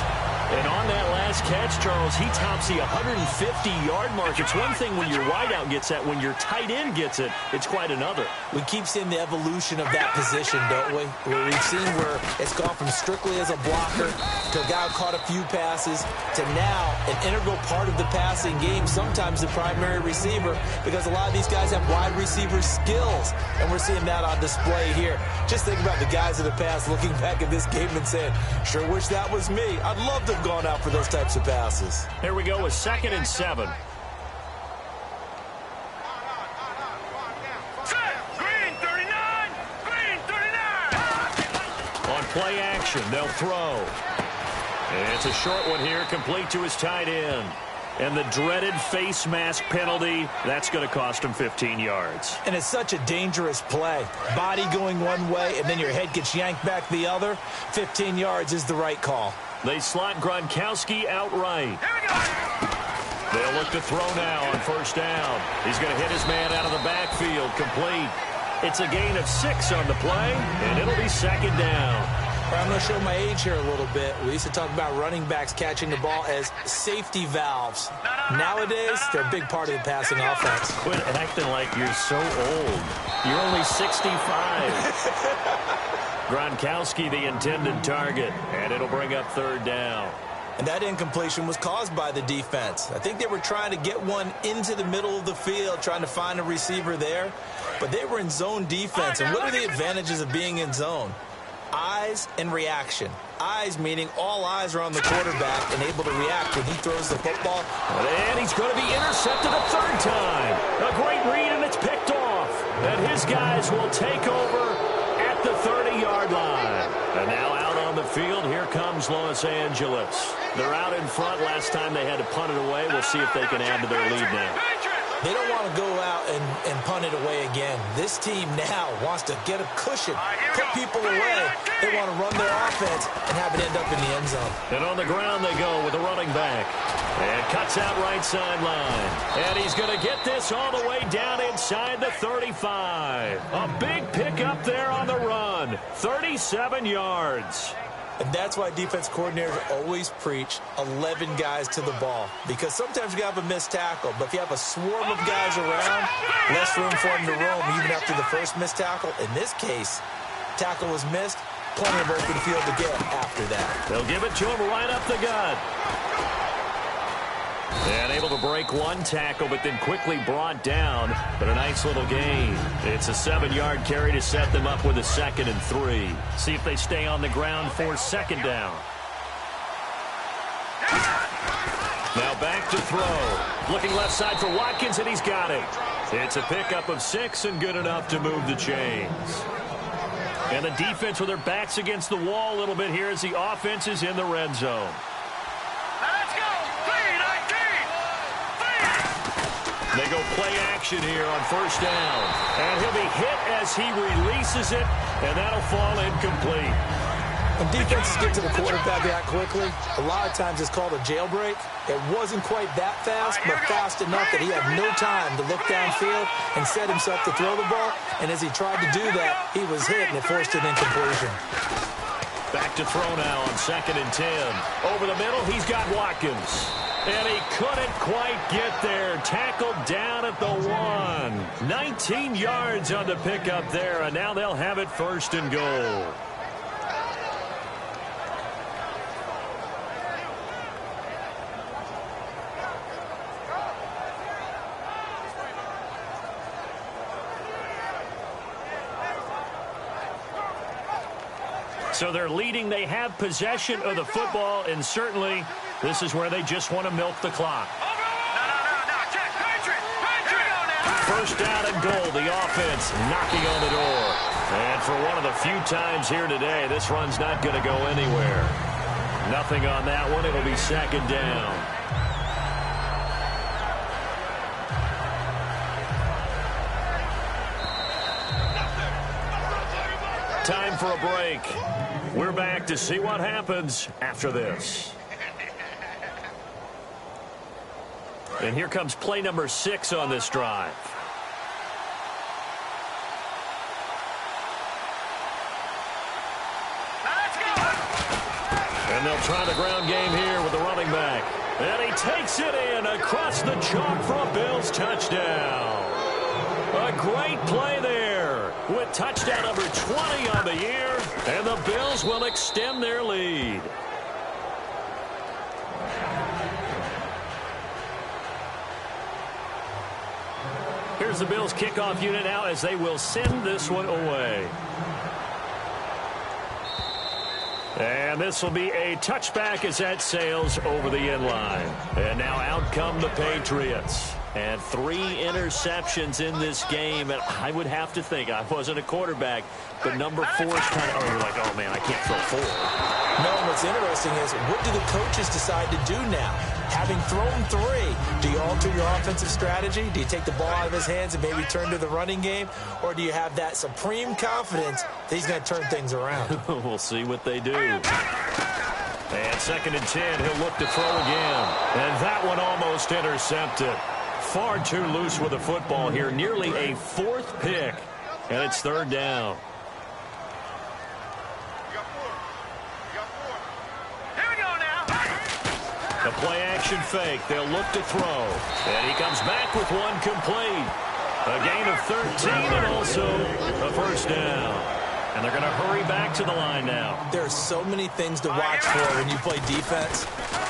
And on that last catch, Charles, he tops the 150-yard mark. It's one thing when your wideout gets that. When your tight end gets it, it's quite another.
We keep seeing the evolution of that position, don't we? Where we've seen where it's gone from strictly as a blocker to a guy who caught a few passes to now an integral part of the passing game, sometimes the primary receiver, because a lot of these guys have wide receiver skills, and we're seeing that on display here. Just think about the guys in the past looking back at this game and saying, sure wish that was me. I'd love to have gone out for those types of passes.
Here we go with 2nd and 7.
Green 39! Green 39!
On play action, they'll throw. And it's a short one here, complete to his tight end. And the dreaded face mask penalty, that's going to cost him 15 yards.
And it's such a dangerous play. Body going one way, and then your head gets yanked back the other. 15 yards is the right call.
They slot Gronkowski outright. They'll look to throw now on 1st down. He's going to hit his man out of the backfield, complete. It's a gain of 6 on the play, and it'll be 2nd down.
I'm going to show my age here a little bit. We used to talk about running backs catching the ball as safety valves. Nowadays, they're a big part of the passing offense.
Quit acting like you're so old. You're only 65. Gronkowski, the intended target, and it'll bring up 3rd down.
And that incompletion was caused by the defense. I think they were trying to get one into the middle of the field, trying to find a receiver there. But they were in zone defense. And what are the advantages of being in zone? Eyes and reaction. Eyes meaning all eyes are on the quarterback and able to react when he throws the football.
And he's going to be intercepted a 3rd time. A great read, and it's picked off. And his guys will take over at the 30-yard line. And now out on the field, here comes Los Angeles. They're out in front. Last time they had to punt it away. We'll see if they can add to their lead now.
They don't want to go out and punt it away again. This team now wants to get a cushion, put people away. They want to run their offense and have it end up in the end zone.
And on the ground they go with the running back. And cuts out right sideline. And he's going to get this all the way down inside the 35. A big pickup there on the run. 37 yards.
And that's why defense coordinators always preach 11 guys to the ball. Because sometimes you have a missed tackle, but if you have a swarm of guys around, less room for them to roam even after the first missed tackle. In this case, tackle was missed, plenty of open field to get after that.
They'll give it to him right up the gut. And able to break one tackle, but then quickly brought down. But a nice little gain. It's a 7-yard carry to set them up with a 2nd and 3. See if they stay on the ground for 2nd down. Now back to throw. Looking left side for Watkins, and he's got it. It's a pickup of 6 and good enough to move the chains. And the defense with their backs against the wall a little bit here as the offense is in the red zone. They go play action here on 1st down. And he'll be hit as he releases it, and that'll fall incomplete.
When defenses get to the quarterback that quickly, a lot of times it's called a jailbreak. It wasn't quite that fast, but fast enough that he had no time to look downfield and set himself to throw the ball. And as he tried to do that, he was hit, and it forced an incompletion.
Back to throw now on 2nd and 10. Over the middle, he's got Watkins. And he couldn't quite get there. Tackled down at the 1. 19 yards on the pickup there, and now they'll have it 1st and goal. So they're leading. They have possession of the football, and certainly this is where they just want to milk the clock. First down and goal. The offense knocking on the door. And for one of the few times here today, this run's not going to go anywhere. Nothing on that one. It'll be 2nd down. Time for a break. We're back to see what happens after this. And here comes play number 6 on this drive. And they'll try the ground game here with the running back. And he takes it in across the chalk for a Bills touchdown. A great play there with touchdown number 20 on the year. And the Bills will extend their lead. Here's the Bills kickoff unit now as they will send this one away. And this will be a touchback as that sails over the end line. And now out come the Patriots. And 3 interceptions in this game. And I would have to think, I wasn't a quarterback, but number 4 is kind of, you're like, oh man, I can't throw 4.
No, what's interesting is, what do the coaches decide to do now? Having thrown 3, do you alter your offensive strategy? Do you take the ball out of his hands and maybe turn to the running game? Or do you have that supreme confidence that he's going to turn things around?
We'll see what they do. And 2nd and 10, he'll look to throw again. And that one almost intercepted. Far too loose with the football here. Nearly a 4th pick. And it's 3rd down. A play-action fake. They'll look to throw. And he comes back with one complete. A gain of 13 and also a 1st down. And they're going to hurry back to the line now.
There are so many things to watch for when you play defense.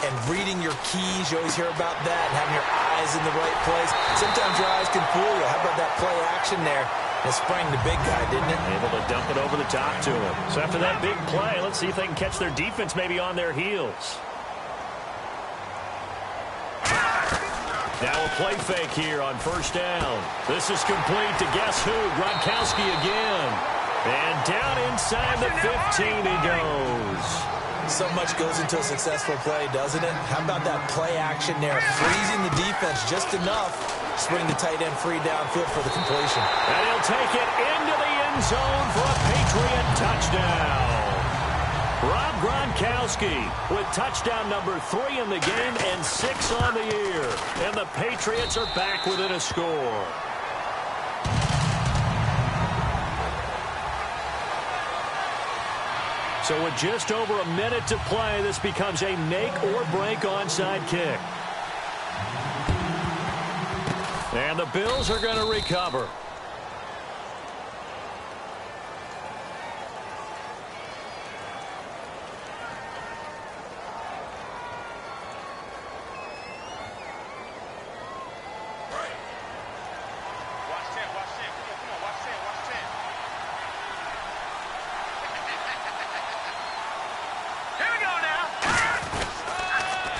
And reading your keys, you always hear about that. And having your eyes in the right place. Sometimes your eyes can fool you. How about that play action there? It sprang the big guy, didn't it?
Able to dump it over the top to him. So after that big play, let's see if they can catch their defense maybe on their heels. Now a play fake here on 1st down. This is complete to guess who? Gronkowski again. And down inside the 15 he goes.
So much goes into a successful play, doesn't it? How about that play action there? Freezing the defense just enough. Swing the tight end free downfield for the completion.
And he'll take it into the end zone for a Patriot touchdown. Rob Gronkowski with touchdown number 3 in the game and 6 on the year. And the Patriots are back within a score. So with just over a minute to play, this becomes a make or break onside kick. And the Bills are going to recover.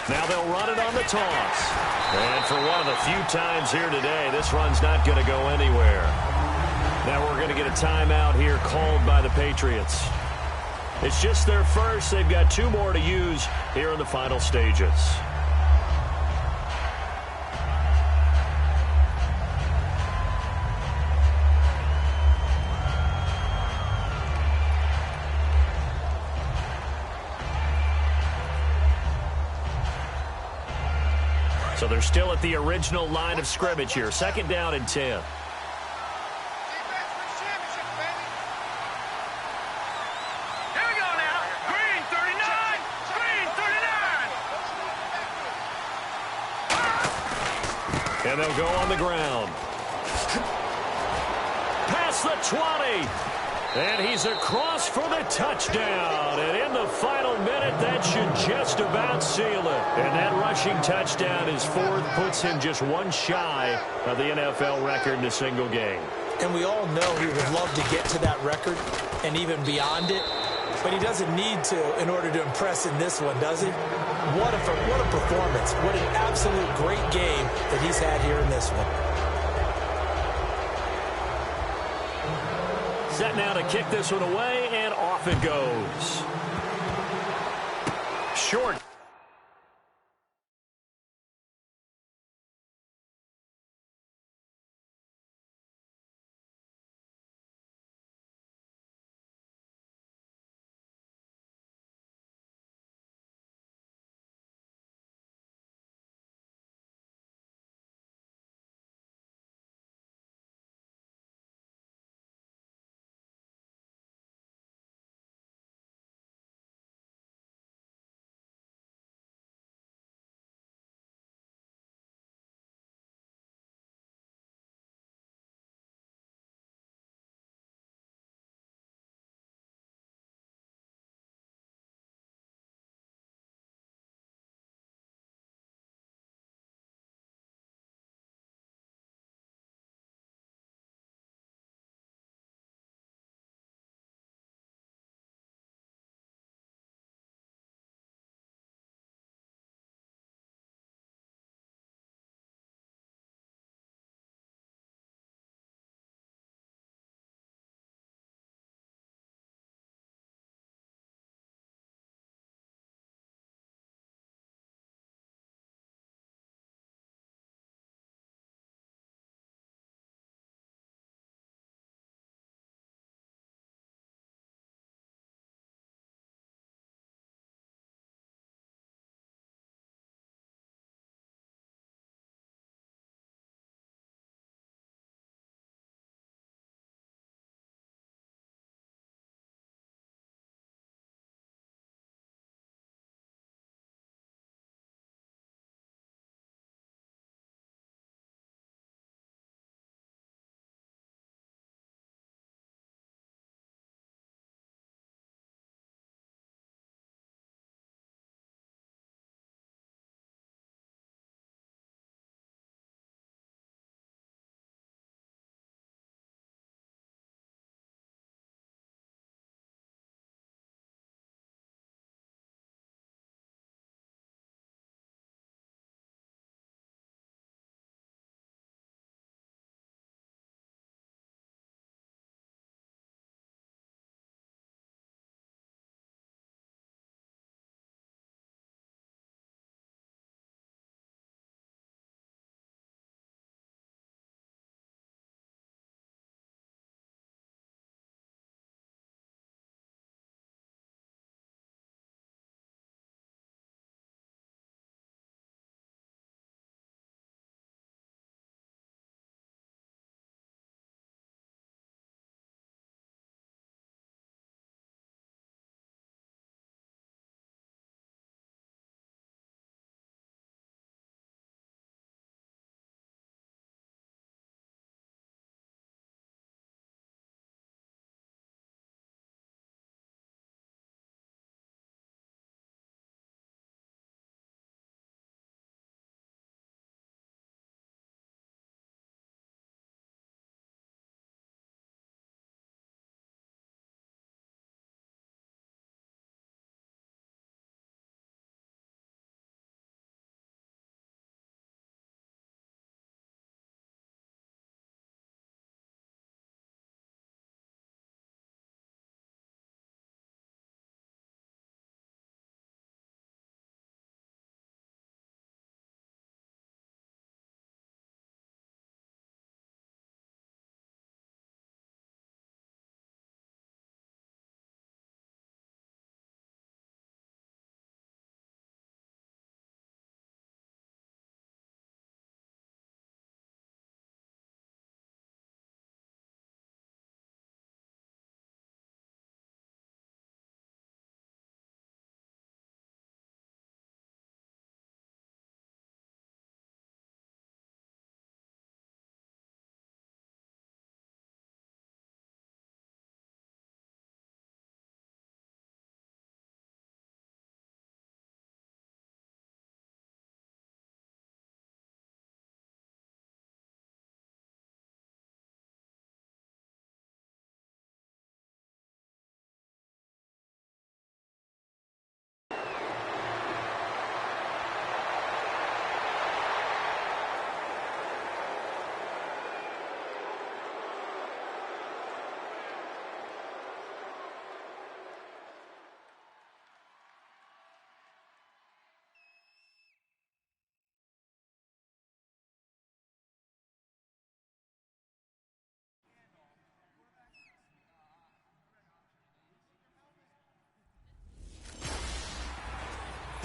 Now they'll run it on the toss. And for one of the few times here today, this run's not going to go anywhere. Now we're going to get a timeout here called by the Patriots. It's just their first. They've got 2 more to use here in the final stages. So they're still at the original line of scrimmage here. 2nd down and 10. And they'll go on the ground. Past the 20. And he's across for the touchdown. And in the final minute, that should just about seal it. And that rushing touchdown, his 4th, puts him just 1 shy of the NFL record in a single game.
And we all know he would love to get to that record and even beyond it. But he doesn't need to in order to impress in this one, does he? What a performance. What an absolute great game that he's had here in this one.
Set now to kick this one away, and off it goes. Short.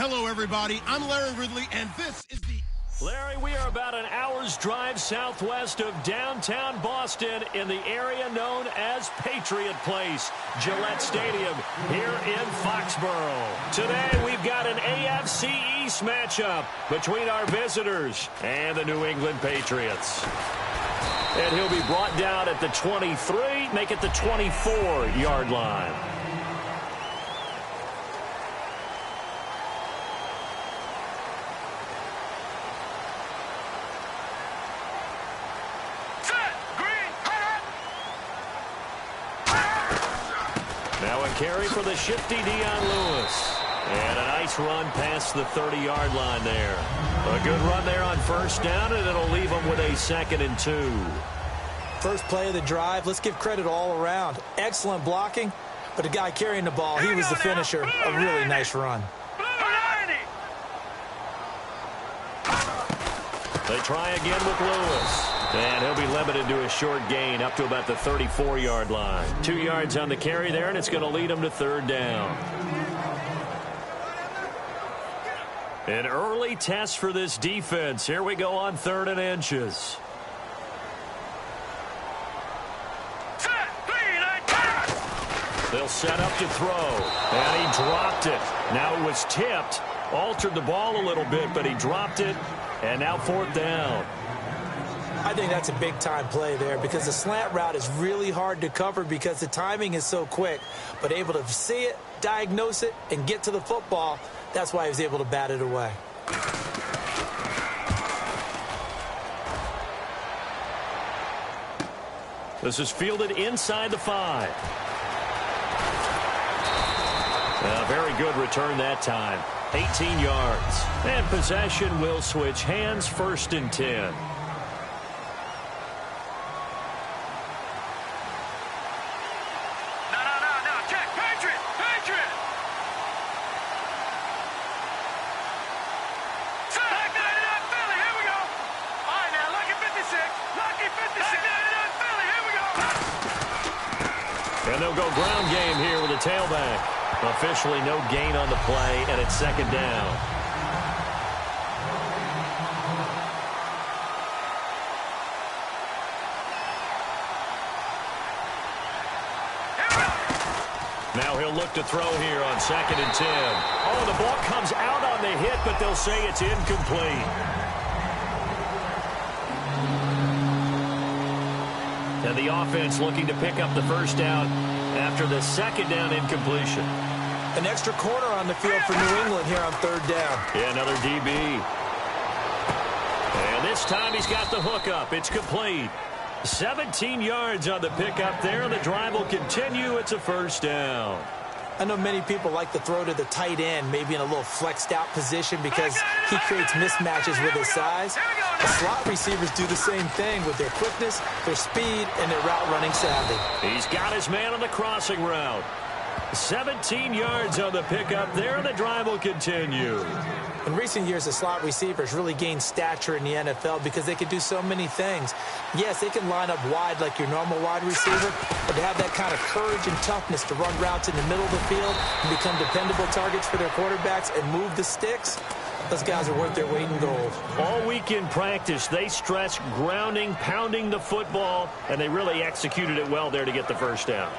Hello, everybody. I'm Larry Ridley, and this is the...
Larry, we are about an hour's drive southwest of downtown Boston in the area known as Patriot Place, Gillette Stadium, here in Foxborough. Today, we've got an AFC East matchup between our visitors and the New England Patriots. And he'll be brought down at the 23, make it the 24-yard line. Now a carry for the shifty Dion Lewis. And a nice run past the 30-yard line there. A good run there on first down, and it'll leave them with a 2nd and 2.
First play of the drive, let's give credit all around. Excellent blocking, but the guy carrying the ball, he was the finisher. A really nice run.
They try again with Lewis. And he'll be limited to a short gain up to about the 34-yard line. 2 yards on the carry there, and it's going to lead him to 3rd down. An early test for this defense. Here we go on 3rd and inches. They'll set up to throw. And he dropped it. Now it was tipped. Altered the ball a little bit, but he dropped it. And now 4th down.
I think that's a big-time play there because the slant route is really hard to cover because the timing is so quick. But able to see it, diagnose it, and get to the football, that's why he was able to bat it away.
This is fielded inside the 5. A very good return that time. 18 yards. And possession will switch hands, 1st and 10. And they'll go ground game here with a tailback. Officially no gain on the play, and it's 2nd down. Now he'll look to throw here on 2nd and 10. Oh, the ball comes out on the hit, but they'll say it's incomplete. And the offense looking to pick up the 1st down after the 2nd down incompletion.
An extra corner on the field for New England here on 3rd down.
Yeah, another DB. And this time he's got the hook up. It's complete. 17 yards on the pickup there, and the drive will continue. It's a 1st down.
I know many people like to throw to the tight end, maybe in a little flexed out position because he creates mismatches with his size. The slot receivers do the same thing with their quickness, their speed, and their route running savvy.
He's got his man on the crossing route. 17 yards on the pickup there, and the drive will continue.
In recent years, the slot receivers really gained stature in the NFL because they can do so many things. Yes, they can line up wide like your normal wide receiver, but to have that kind of courage and toughness to run routes in the middle of the field and become dependable targets for their quarterbacks and move the sticks, those guys are worth their weight in gold.
All week in practice, they stress grounding, pounding the football, and they really executed it well there to get the 1st down.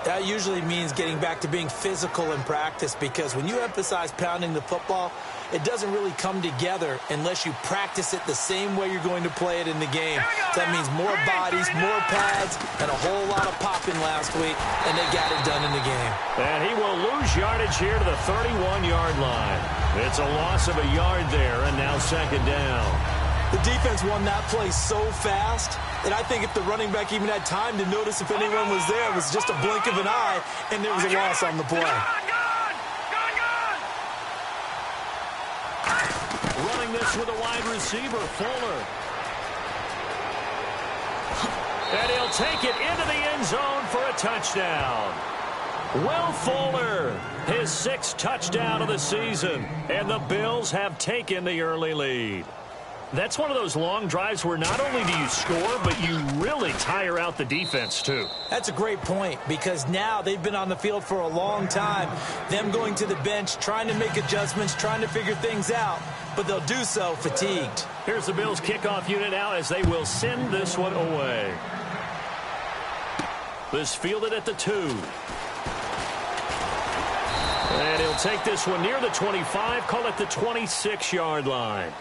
That usually means getting back to being physical in practice because when you emphasize pounding the football, it doesn't really come together unless you practice it the same way you're going to play it in the game. So that means more bodies, more pads, and a whole lot of popping last week, and they got it done in the game.
And he will lose yardage here to the 31-yard line. It's a loss of a yard there, and now 2nd down.
The defense won that play so fast that I think if the running back even had time to notice if anyone was there, it was just a blink of an eye, and there was a loss on the play.
Running this with a wide receiver, Fuller. And he'll take it into the end zone for a touchdown. Will Fuller, his 6th touchdown of the season, and the Bills have taken the early lead. That's one of those long drives where not only do you score, but you really tire out the defense, too.
That's a great point, because now they've been on the field for a long time. Them going to the bench, trying to make adjustments, trying to figure things out, but they'll do so fatigued.
Here's the Bills kickoff unit now as they will send this one away. This fielded at the 2. And he'll take this one near the 25, call it the 26-yard line.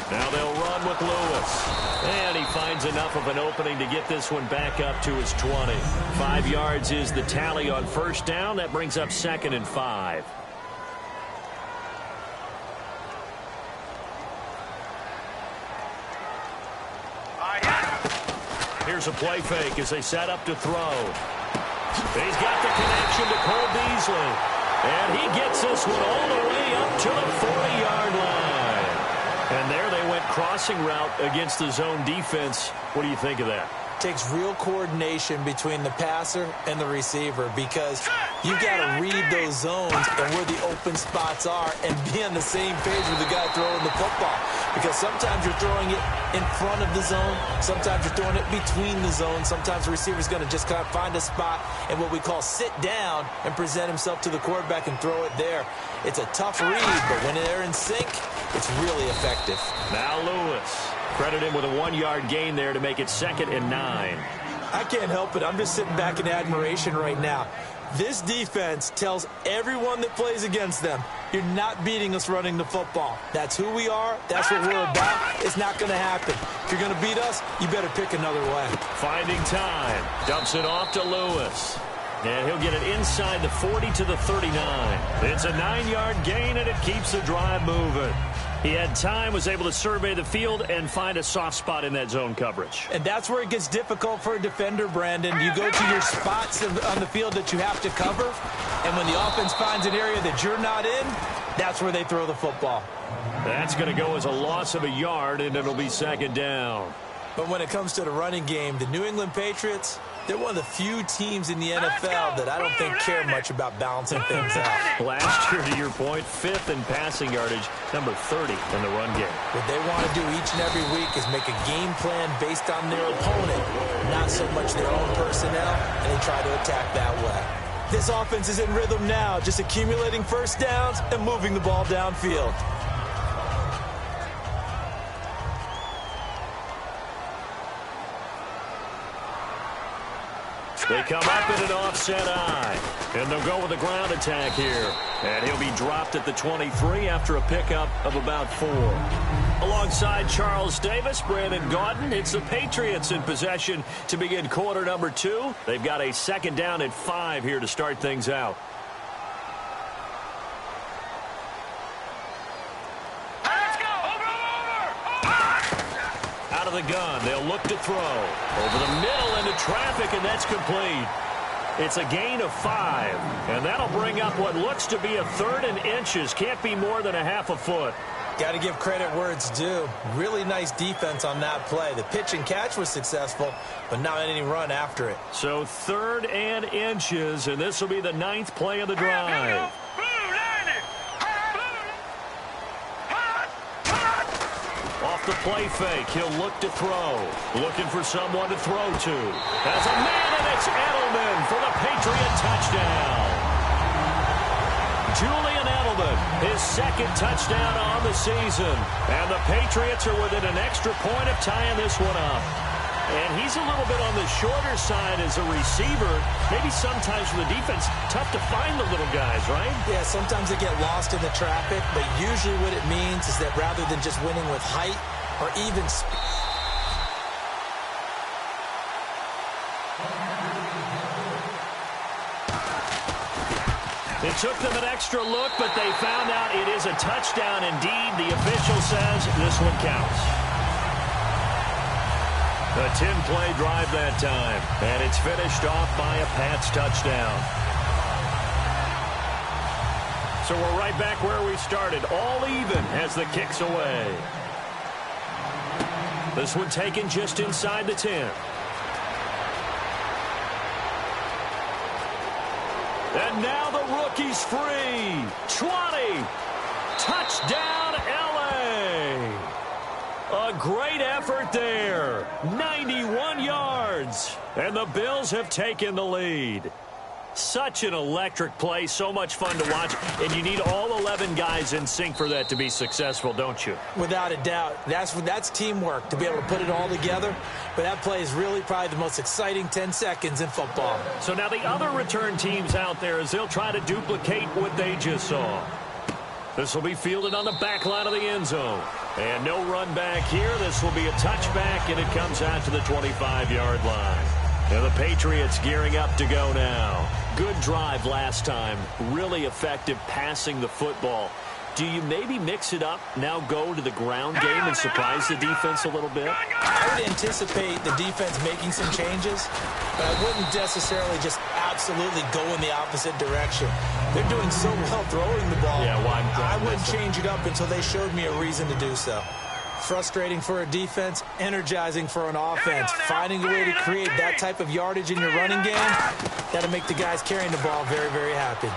Now they'll run with Lewis. And he finds enough of an opening to get this one back up to his 20. 5 yards is the tally on first down. That brings up 2nd and 5. Here's a play fake as they set up to throw. He's got the connection to Cole Beasley. And he gets this one all the way up to the 40-yard line. And there they went crossing route against the zone defense. What do you think of that?
Takes real coordination between the passer and the receiver, because you've got to read those zones and where the open spots are and be on the same page with the guy throwing the football. Because sometimes you're throwing it in front of the zone. Sometimes you're throwing it between the zones. Sometimes the receiver's going to just kind of find a spot and what we call sit down and present himself to the quarterback and throw it there. It's a tough read, but when they're in sync, it's really effective.
Now Lewis. Credit him with a 1-yard gain there to make it 2nd and 9.
I can't help it. I'm just sitting back in admiration right now. This defense tells everyone that plays against them, you're not beating us running the football. That's who we are. That's what we're about. It's not going to happen. If you're going to beat us, you better pick another way.
Finding time. Dumps it off to Lewis. And he'll get it inside the 40 to the 39. It's a 9-yard gain, and it keeps the drive moving. He had time, was able to survey the field and find a soft spot in that zone coverage.
And that's where it gets difficult for a defender, Brandon. You go to your spots on the field that you have to cover, and when the offense finds an area that you're not in, that's where they throw the football.
That's going to go as a loss of a yard, and it'll be 2nd down.
But when it comes to the running game, the New England Patriots, they're one of the few teams in the NFL that I don't think care much about balancing things out.
Last year, to your point, 5th in passing yardage, number 30 in the run game.
What they want to do each and every week is make a game plan based on their opponent, not so much their own personnel, and they try to attack that way. This offense is in rhythm now, just accumulating first downs and moving the ball downfield.
They come up in an offset eye. And they'll go with a ground attack here. And he'll be dropped at the 23 after a pickup of about 4. Alongside Charles Davis, Brandon Gaudin, it's the Patriots in possession to begin quarter number 2. They've got a 2nd down and 5 here to start things out. Out of the gun, they'll look to throw. Over the middle into traffic, and that's complete. It's a gain of 5, and that'll bring up what looks to be a 3rd and inches. Can't be more than a half a foot.
Got to give credit where it's due. Really nice defense on that play. The pitch and catch was successful, but not any run after it.
So 3rd and inches, and this will be the 9th play of the drive. Off the play fake, he'll look to throw. Looking for someone to throw to. Has a man, and it's Edelman for the Patriot touchdown. Julian Edelman, his 2nd touchdown on the season. And the Patriots are within an extra point of tying this one up. And he's a little bit on the shorter side as a receiver. Maybe sometimes for the defense, tough to find the little guys, right?
Yeah, sometimes they get lost in the traffic, but usually what it means is that rather than just winning with height or even speed.
It took them an extra look, but they found out it is a touchdown indeed. The official says this one counts. A 10-play drive that time, and it's finished off by a Pats touchdown. So we're right back where we started. All even as the kick's away. This one taken just inside the 10. And now the rookie's free. 20. Touchdown, L.A. A great effort there. 91 yards. And the Bills have taken the lead. Such an electric play, so much fun to watch, and you need all 11 guys in sync for that to be successful, don't you?
Without a doubt. That's teamwork, to be able to put it all together. But that play is really probably the most exciting 10 seconds in football.
So now the other return teams out there, as they'll try to duplicate what they just saw. This will be fielded on the back line of the end zone. And no run back here. This will be a touchback, and it comes out to the 25-yard line. And the Patriots gearing up to go now. Good drive last time. Really effective passing the football. Do you maybe mix it up, now go to the ground game and surprise the defense a little bit?
I would anticipate the defense making some changes, but I wouldn't necessarily just absolutely go in the opposite direction. They're doing so well throwing the ball.
Yeah, well,
I wouldn't change it up until they showed me a reason to do so. Frustrating for a defense, energizing for an offense. Finding a way to create that type of yardage in your running game, got to make the guys carrying the ball very, very happy.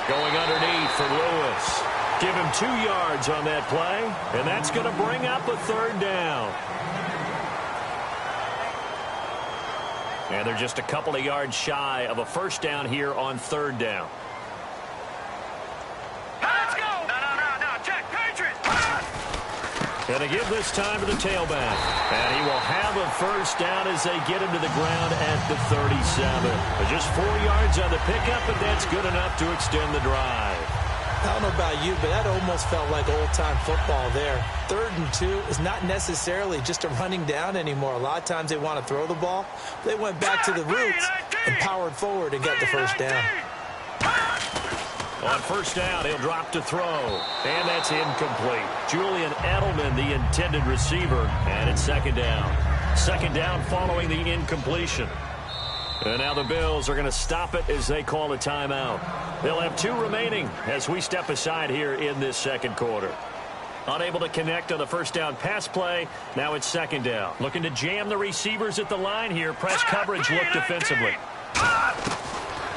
Going underneath for Lewis. Give him 2 yards on that play, and that's going to bring up a third down. And they're just a couple of yards shy of a first down here on third down.
Let's go. No. Check. Patriots.
Going to give this time to the tailback. And he will have a first down as they get him to the ground at the 37. Just 4 yards on the pickup, but that's good enough to extend the drive.
I don't know about you, but that almost felt like old-time football there. 3rd and 2 is not necessarily just a running down anymore. A lot of times they want to throw the ball. They went back to the roots and powered forward and got the first down.
On first down, he'll drop to throw. And that's incomplete. Julian Edelman, the intended receiver. And it's second down. Second down following the incompletion. And now the Bills are going to stop it as they call a timeout. They'll have 2 remaining as we step aside here in this second quarter. Unable to connect on the first down pass play. Now it's second down. Looking to jam the receivers at the line here. Press coverage look defensively.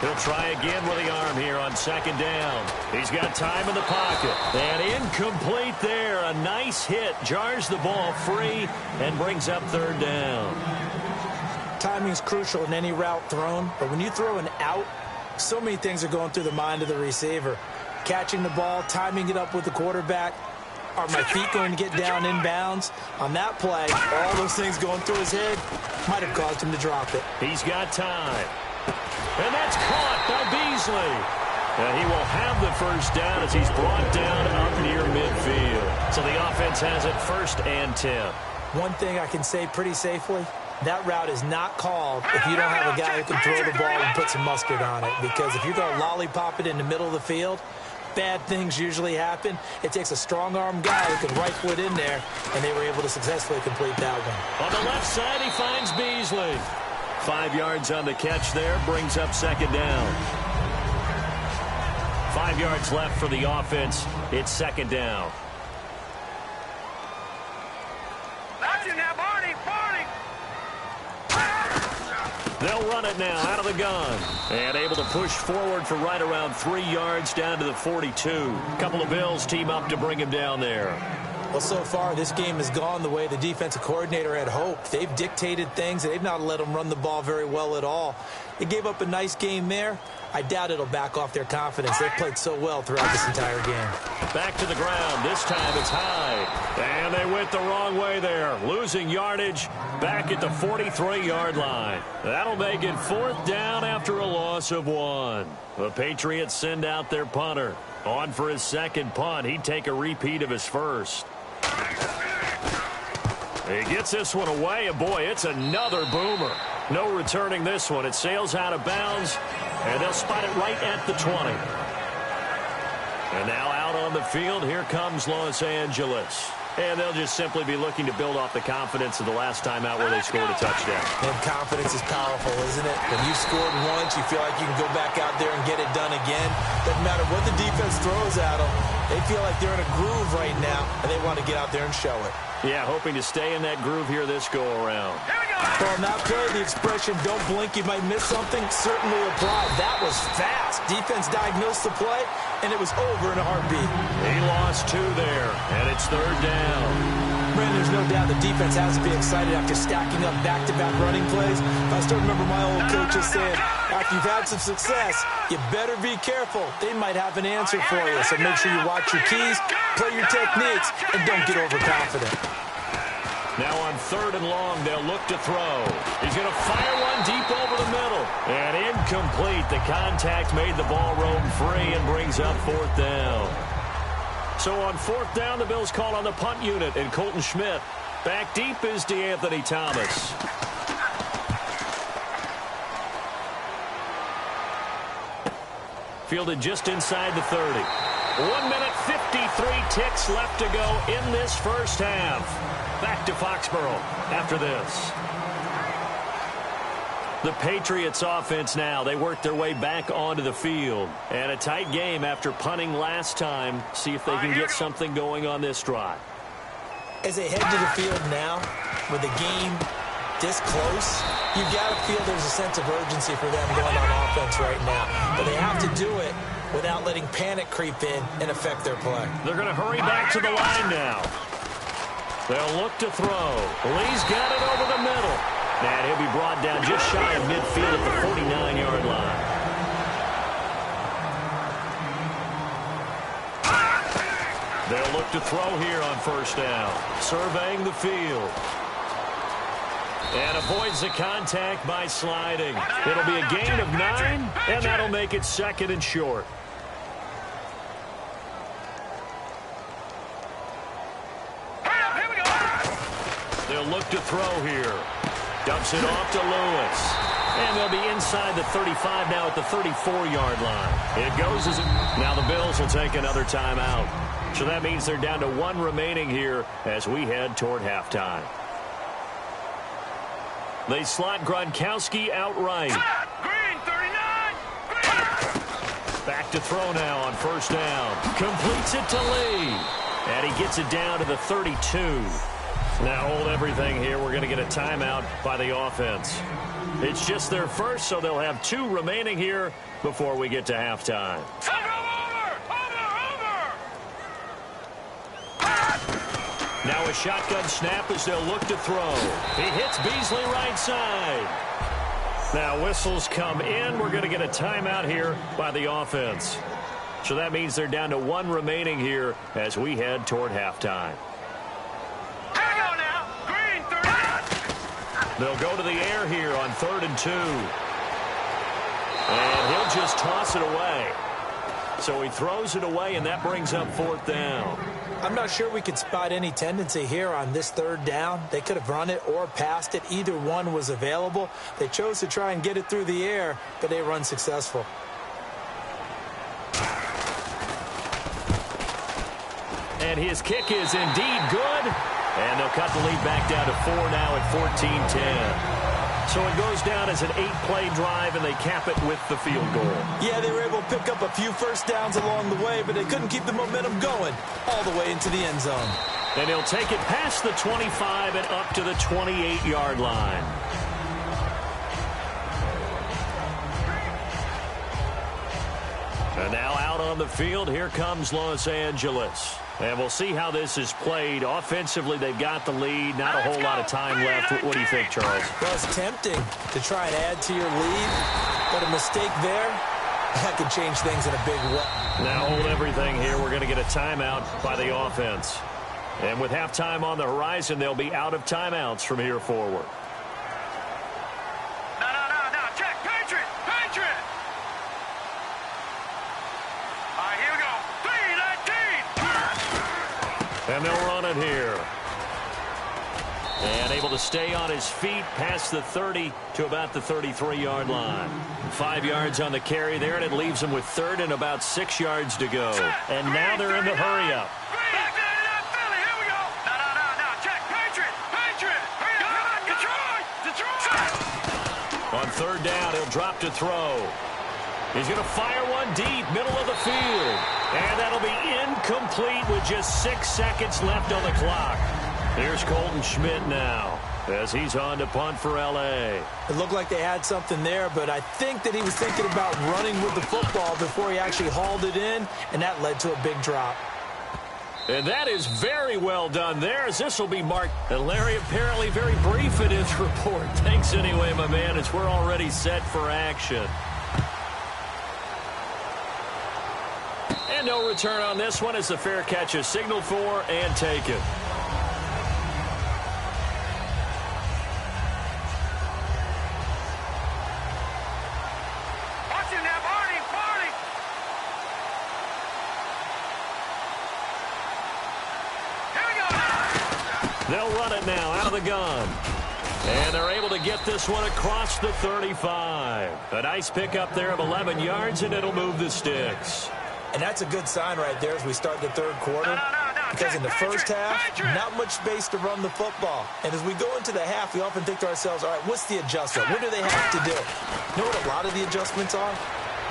He'll try again with the arm here on second down. He's got time in the pocket. And incomplete there. A nice hit. Jars the ball free and brings up third down.
Timing is crucial in any route thrown, but when you throw an out, so many things are going through the mind of the receiver. Catching the ball, timing it up with the quarterback. Are my feet going to get down inbounds? On that play, all those things going through his head might have caused him to drop it.
He's got time. And that's caught by Beasley. And he will have the first down as he's brought down up near midfield. So the offense has it 1st and 10.
One thing I can say pretty safely, that route is not called if you don't have a guy who can throw the ball and put some mustard on it. Because if you're going to lollipop it in the middle of the field, bad things usually happen. It takes a strong-arm guy who can right foot in there, and they were able to successfully complete that one.
On the left side, he finds Beasley. 5 yards on the catch there, brings up second down. 5 yards left for the offense. It's second down.
That's in there, Barney.
They'll run it now out of the gun. And able to push forward for right around 3 yards down to the 42. A couple of Bills team up to bring him down there.
Well, so far, this game has gone the way the defensive coordinator had hoped. They've dictated things. They've not let them run the ball very well at all. They gave up a nice game there. I doubt it'll back off their confidence. They've played so well throughout this entire game.
Back to the ground. This time it's high. And they went the wrong way there. Losing yardage back at the 43-yard line. That'll make it 4th down after a loss of 1. The Patriots send out their punter. On for his second punt. He'd take a repeat of his first. He gets this one away, and boy, it's another boomer. No returning this one. It sails out of bounds, and they'll spot it right at the 20. And now out on the field, here comes Los Angeles. And they'll just simply be looking to build off the confidence of the last time out where they scored a touchdown.
And confidence is powerful, isn't it? When you scored once, you feel like you can go back out there and get it done again. Doesn't matter what the defense throws at them. They feel like they're in a groove right now, and they want to get out there and show it.
Yeah, hoping to stay in that groove here this go-around.
Well, on that play, the expression, don't blink, you might miss something, certainly applied. That was fast. Defense diagnosed the play, and it was over in a heartbeat.
He lost 2 there, and it's 3rd down.
Brandon, there's no doubt the defense has to be excited after stacking up back-to-back running plays. I still remember my old coaches saying, after you've had some success, you better be careful. They might have an answer for you, so make sure you watch your keys, play your techniques, and don't get overconfident.
Now on 3rd and long, they'll look to throw. He's going to fire one deep over the middle. And incomplete. The contact made the ball roam free and brings up 4th down. So on 4th down, the Bills call on the punt unit and Colton Schmidt. Back deep is DeAnthony Thomas. Fielded just inside the 30. 1 minute, 53 ticks left to go in this first half. Back to Foxborough after this. The Patriots offense now. They work their way back onto the field. And a tight game after punting last time. See if they can get something going on this drive.
As they head to the field now, with the game this close, you got to feel there's a sense of urgency for them going on offense right now. But they have to do it without letting panic creep in and affect their play.
They're going to hurry back to the line now. They'll look to throw. Lee's got it over the middle. And he'll be brought down just shy of midfield at the 49-yard line. They'll look to throw here on 1st down. Surveying the field. And avoids the contact by sliding. It'll be a gain of 9, and that'll make it 2nd and short. They'll look to throw here. Dumps it off to Lewis. And they'll be inside the 35 now at the 34-yard line. It goes as now the Bills will take another timeout. So that means they're down to 1 remaining here as we head toward halftime. They slot Gronkowski outright.
Green, 39. Green.
Back to throw now on 1st down. Completes it to Lee. And he gets it down to the 32. Now hold everything here. We're going to get a timeout by the offense. It's just their first, so they'll have 2 remaining here before we get to halftime. Now a shotgun snap as they'll look to throw. He hits Beasley right side. Now whistles come in. We're going to get a timeout here by the offense. So that means they're down to 1 remaining here as we head toward halftime. They'll go to the air here on 3rd and 2. And he'll just toss it away. So he throws it away, and that brings up 4th down.
I'm not sure we could spot any tendency here on this 3rd down. They could have run it or passed it. Either one was available. They chose to try and get it through the air, but they run successful.
And his kick is indeed good. And they'll cut the lead back down to 4 now at 14-10. So it goes down as an 8-play drive, and they cap it with the field goal.
Yeah, they were able to pick up a few first downs along the way, but they couldn't keep the momentum going all the way into the end zone.
And he'll take it past the 25 and up to the 28-yard line. And now out on the field, here comes Los Angeles. And we'll see how this is played. Offensively, they've got the lead. Not a whole lot of time left. What do you think, Charles?
Well, it's tempting to try and add to your lead, but a mistake there, that could change things in a big way.
Now hold everything here. We're going to get a timeout by the offense. And with halftime on the horizon, they'll be out of timeouts from here forward.
No. Check. Patriot. All right, here we go. 3-19.
And they'll run it here. And able to stay on his feet past the 30 to about the 33-yard line. 5 yards on the carry there, and it leaves them with 3rd and about 6 yards to go. And now they're in the hurry-up.
Back to that Philly. Here we go.
third down, he'll drop to throw. He's going to fire one deep, middle of the field. And that'll be incomplete with just 6 seconds left on the clock. Here's Colton Schmidt now as he's on to punt for L.A.
It looked like they had something there, but I think that he was thinking about running with the football before he actually hauled it in, and that led to a big drop.
And that is very well done there, as this will be marked. And Larry apparently very brief in his report. Thanks anyway, my man, as we're already set for action. And no return on this one as the fair catch is signaled for and taken.
Watch him now, Barney. Here we go.
They'll run it now out of the gun. And they're able to get this one across the 35. A nice pickup there of 11 yards, and it'll move the sticks.
And that's a good sign right there as we start the third quarter. Because in the first half, not much space to run the football. And as we go into the half, we often think to ourselves, all right, what's the adjustment? What do they have to do? You know what a lot of the adjustments are?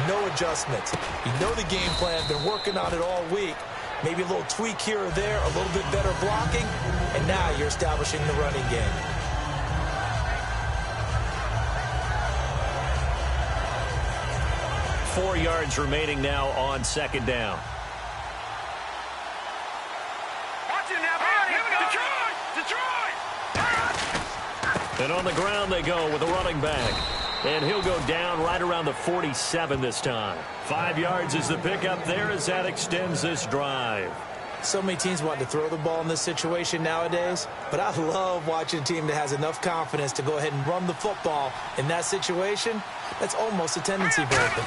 No adjustments. You know the game plan. Been working on it all week. Maybe a little tweak here or there, a little bit better blocking, and now you're establishing the running game.
Four yards remaining now on second down.
Watch him now, Barney. Here we go. Detroit.
And on the ground they go with a running back. And he'll go down right around the 47 this time. 5 yards is the pickup there as that extends this drive.
So many teams want to throw the ball in this situation nowadays, but I love watching a team that has enough confidence to go ahead and run the football in that situation. That's almost a tendency breaker.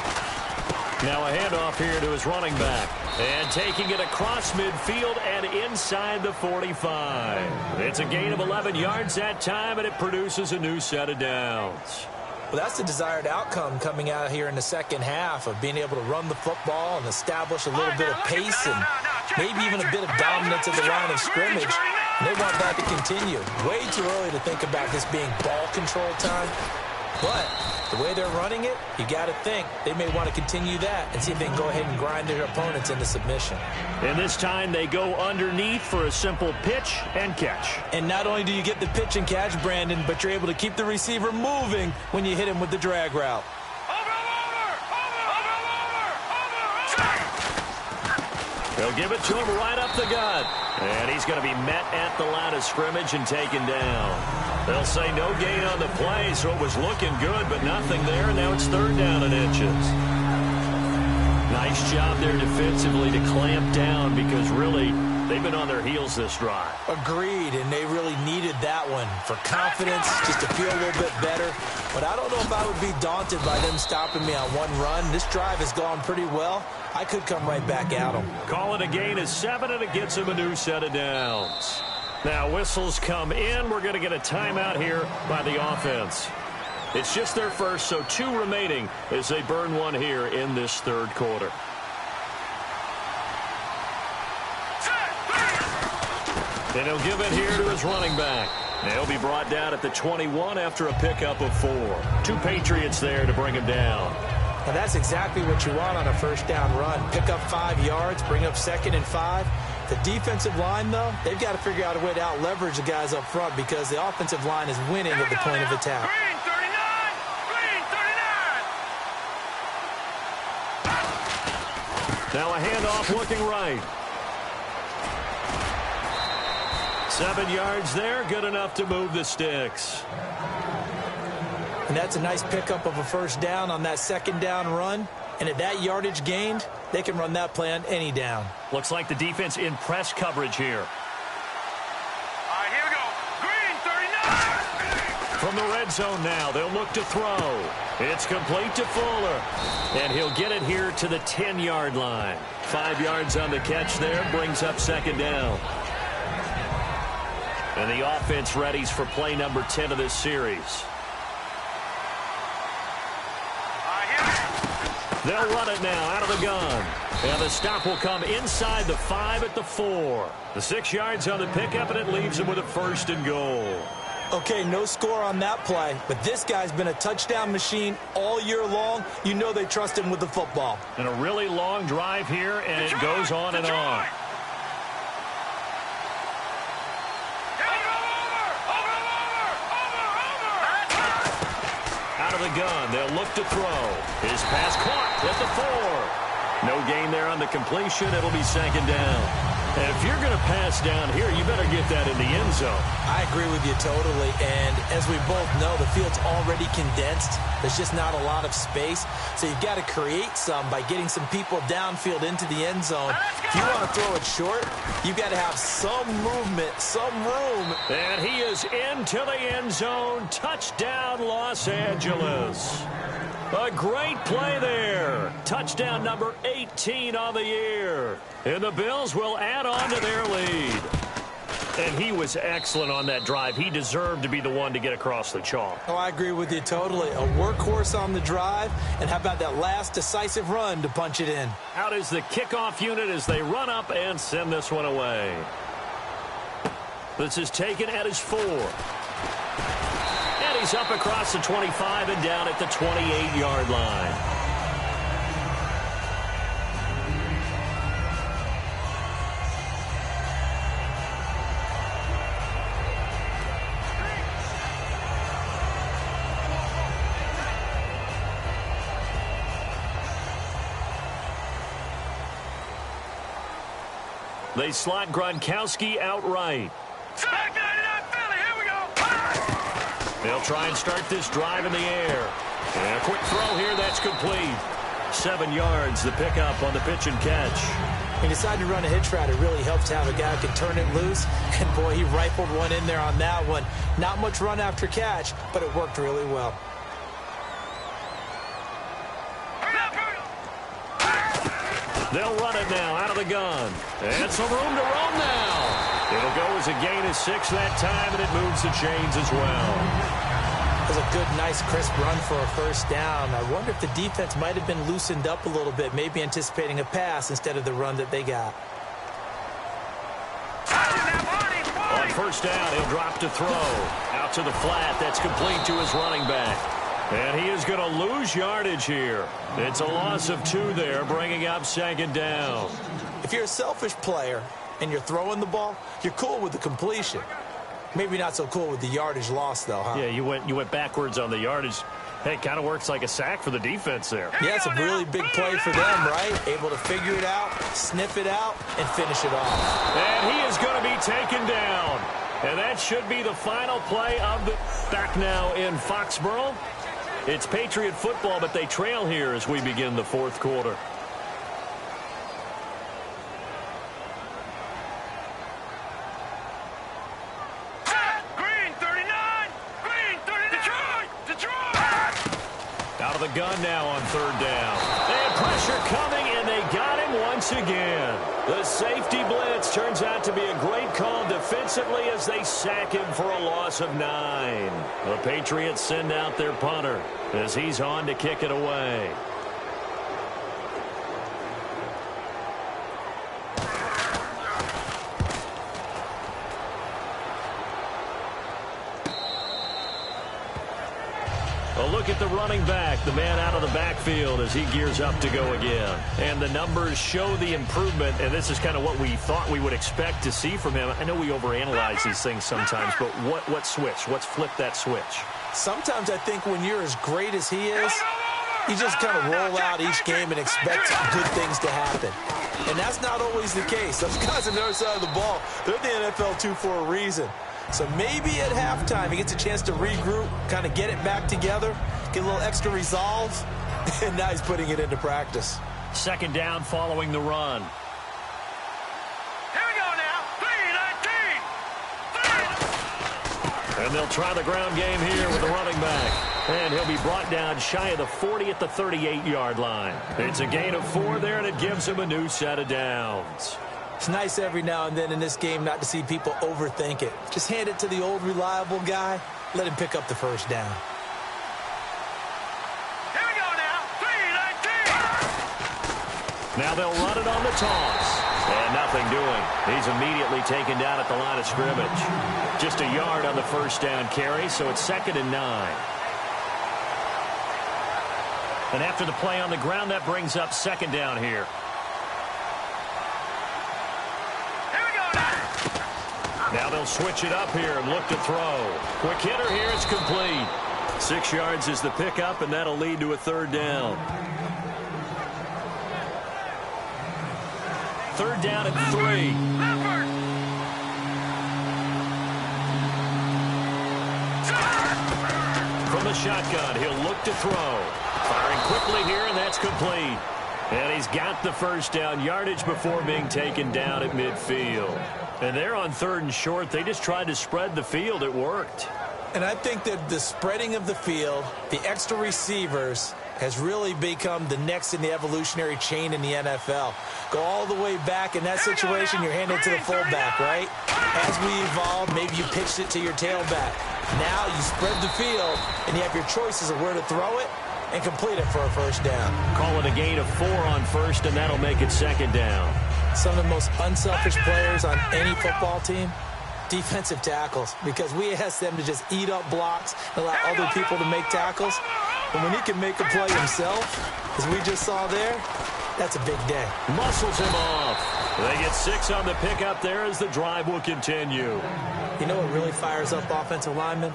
Now a handoff here to his running back. And taking it across midfield and inside the 45. It's a gain of 11 yards that time, and it produces a new set of downs.
Well, that's the desired outcome coming out here in the second half of being able to run the football and establish a little bit of pace and maybe even a bit of dominance at the line of scrimmage. And they want that to continue. Way too early to think about this being ball control time. But the way they're running it, you got to think they may want to continue that and see if they can go ahead and grind their opponents into submission.
And this time they go underneath for a simple pitch and catch.
And not only do you get the pitch and catch, Brandon, but you're able to keep the receiver moving when you hit him with the drag route.
They'll give it to him right up the gut. And he's going to be met at the line of scrimmage and taken down. They'll say no gain on the play, so it was looking good, but nothing there. And now it's third down and inches. Nice job there defensively to clamp down because really they've been on their heels this drive.
Agreed, and they really needed that one for confidence, just to feel a little bit better. But I don't know if I would be daunted by them stopping me on one run. This drive has gone pretty well. I could come right back at them.
Call it a gain of 7, and it gets him a new set of downs. Now whistles come in. We're going to get a timeout here by the offense. It's just their first, so 2 remaining as they burn one here in this third quarter. And he'll give it here to his running back. They'll be brought down at the 21 after a pickup of 4. 2 Patriots there to bring him down.
Now that's exactly what you want on a first down run. Pick up 5 yards, bring up 2nd and 5. The defensive line, though, they've got to figure out a way to out-leverage the guys up front because the offensive line is winning at the point of attack.
Green 39. Green 39.
Now a handoff looking right. 7 yards there, good enough to move the sticks.
And that's a nice pickup of a first down on that second down run. And at that yardage gained, they can run that play on any down.
Looks like the defense in press coverage here.
All right, here we go. Green 39.
From the red zone now, they'll look to throw. It's complete to Fuller. And he'll get it here to the 10-yard line. 5 yards on the catch there, brings up second down. And the offense readies for play number 10 of this series. They'll run it now out of the gun. And the stop will come inside the 5 at the 4. The 6 yards on the pickup, and it leaves them with a 1st and goal.
Okay, no score on that play, but this guy's been a touchdown machine all year long. You know they trust him with the football.
And a really long drive here, and it goes on and on. Out of the gun, they'll look to throw. His pass caught at the 4. No gain there on the completion. It'll be second down. And if you're going to pass down here, you better get that in the end zone.
I agree with you totally. And as we both know, the field's already condensed. There's just not a lot of space. So you've got to create some by getting some people downfield into the end zone. If you want to throw it short, you've got to have some movement, some room.
And he is into the end zone. Touchdown, Los Angeles. A great play there. Touchdown number 18 on the year. And the Bills will add on to their lead. And he was excellent on that drive. He deserved to be the one to get across the chalk.
Oh, I agree with you totally. A workhorse on the drive. And how about that last decisive run to punch it in?
Out is the kickoff unit as they run up and send this one away. This is taken at his 4. And he's up across the 25 and down at the 28-yard line. They slot Gronkowski outright. They'll try and start this drive in the air. And a quick throw here, that's complete. 7 yards, the pickup on the pitch and catch.
He decided to run a hitch route. It really helps to have a guy who can turn it loose. And, boy, he rifled one in there on that one. Not much run after catch, but it worked really well.
They'll run it now out of the gun. And some room to roam now. It'll go as a gain of 6 that time, and it moves the chains as well.
It was a good, nice, crisp run for a first down. I wonder if the defense might have been loosened up a little bit, maybe anticipating a pass instead of the run that they got.
On first down, he'll drop to throw. Out to the flat. That's complete to his running back. And he is going to lose yardage here. It's a loss of 2 there, bringing up second down.
If you're a selfish player and you're throwing the ball, you're cool with the completion. Maybe not so cool with the yardage loss, though, huh?
Yeah, you went backwards on the yardage. Hey, it kind of works like a sack for the defense there.
Yeah, it's a really big play for them, right? Able to figure it out, sniff it out, and finish it off.
And he is going to be taken down. And that should be the final play of the back now in Foxborough. It's Patriot football, but they trail here as we begin the fourth quarter.
Green 39! Green 39! Detroit!
Out of the gun now on third down. They had pressure coming, and they got him once again. The safety blitz turns out to be a great call defensively as they sack him for a loss of 9. The Patriots send out their punter as he's on to kick it away. A look at the running back, the man out of the backfield as he gears up to go again. And the numbers show the improvement, and this is kind of what we thought we would expect to see from him. I know we overanalyze these things sometimes, but what switch? What's flipped that switch?
Sometimes I think when you're as great as he is, you just kind of roll out each game and expect good things to happen. And that's not always the case. Those guys on the other side of the ball, they're the NFL 2 for a reason. So maybe at halftime he gets a chance to regroup, kind of get it back together, get a little extra resolve, and now he's putting it into practice.
Second down following the run.
Here we go now. 3-19.
And they'll try the ground game here with the running back. And he'll be brought down shy of the 40 at the 38-yard line. It's a gain of 4 there, and it gives him a new set of downs.
It's nice every now and then in this game not to see people overthink it. Just hand it to the old reliable guy. Let him pick up the first down.
Here we go now. 3-19.
Now they'll run it on the toss. And nothing doing. He's immediately taken down at the line of scrimmage. Just a yard on the first down carry, so it's 2nd and 9. And after the play on the ground, that brings up 2nd down here. Now they'll switch it up here and look to throw. Quick hitter here, it's complete. 6 yards is the pickup, and that'll lead to a 3rd down. 3rd down at 3. From the shotgun, he'll look to throw. Firing quickly here, and that's complete. And he's got the first down yardage before being taken down at midfield. And they're on 3rd and short. They just tried to spread the field. It worked.
And I think that the spreading of the field, the extra receivers, has really become the next in the evolutionary chain in the NFL. Go all the way back in that situation, you're handed to the fullback, right? As we evolve, maybe you pitched it to your tailback. Now you spread the field, and you have your choices of where to throw it and complete it for a first down.
Call it a gain of 4 on first, and that'll make it 2nd down.
Some of the most unselfish players on any football team, defensive tackles, because we ask them to just eat up blocks and allow other people to make tackles. But when he can make a play himself, as we just saw there, that's a big day.
Muscles him off. They get 6 on the pickup there as the drive will continue.
You know what really fires up offensive linemen?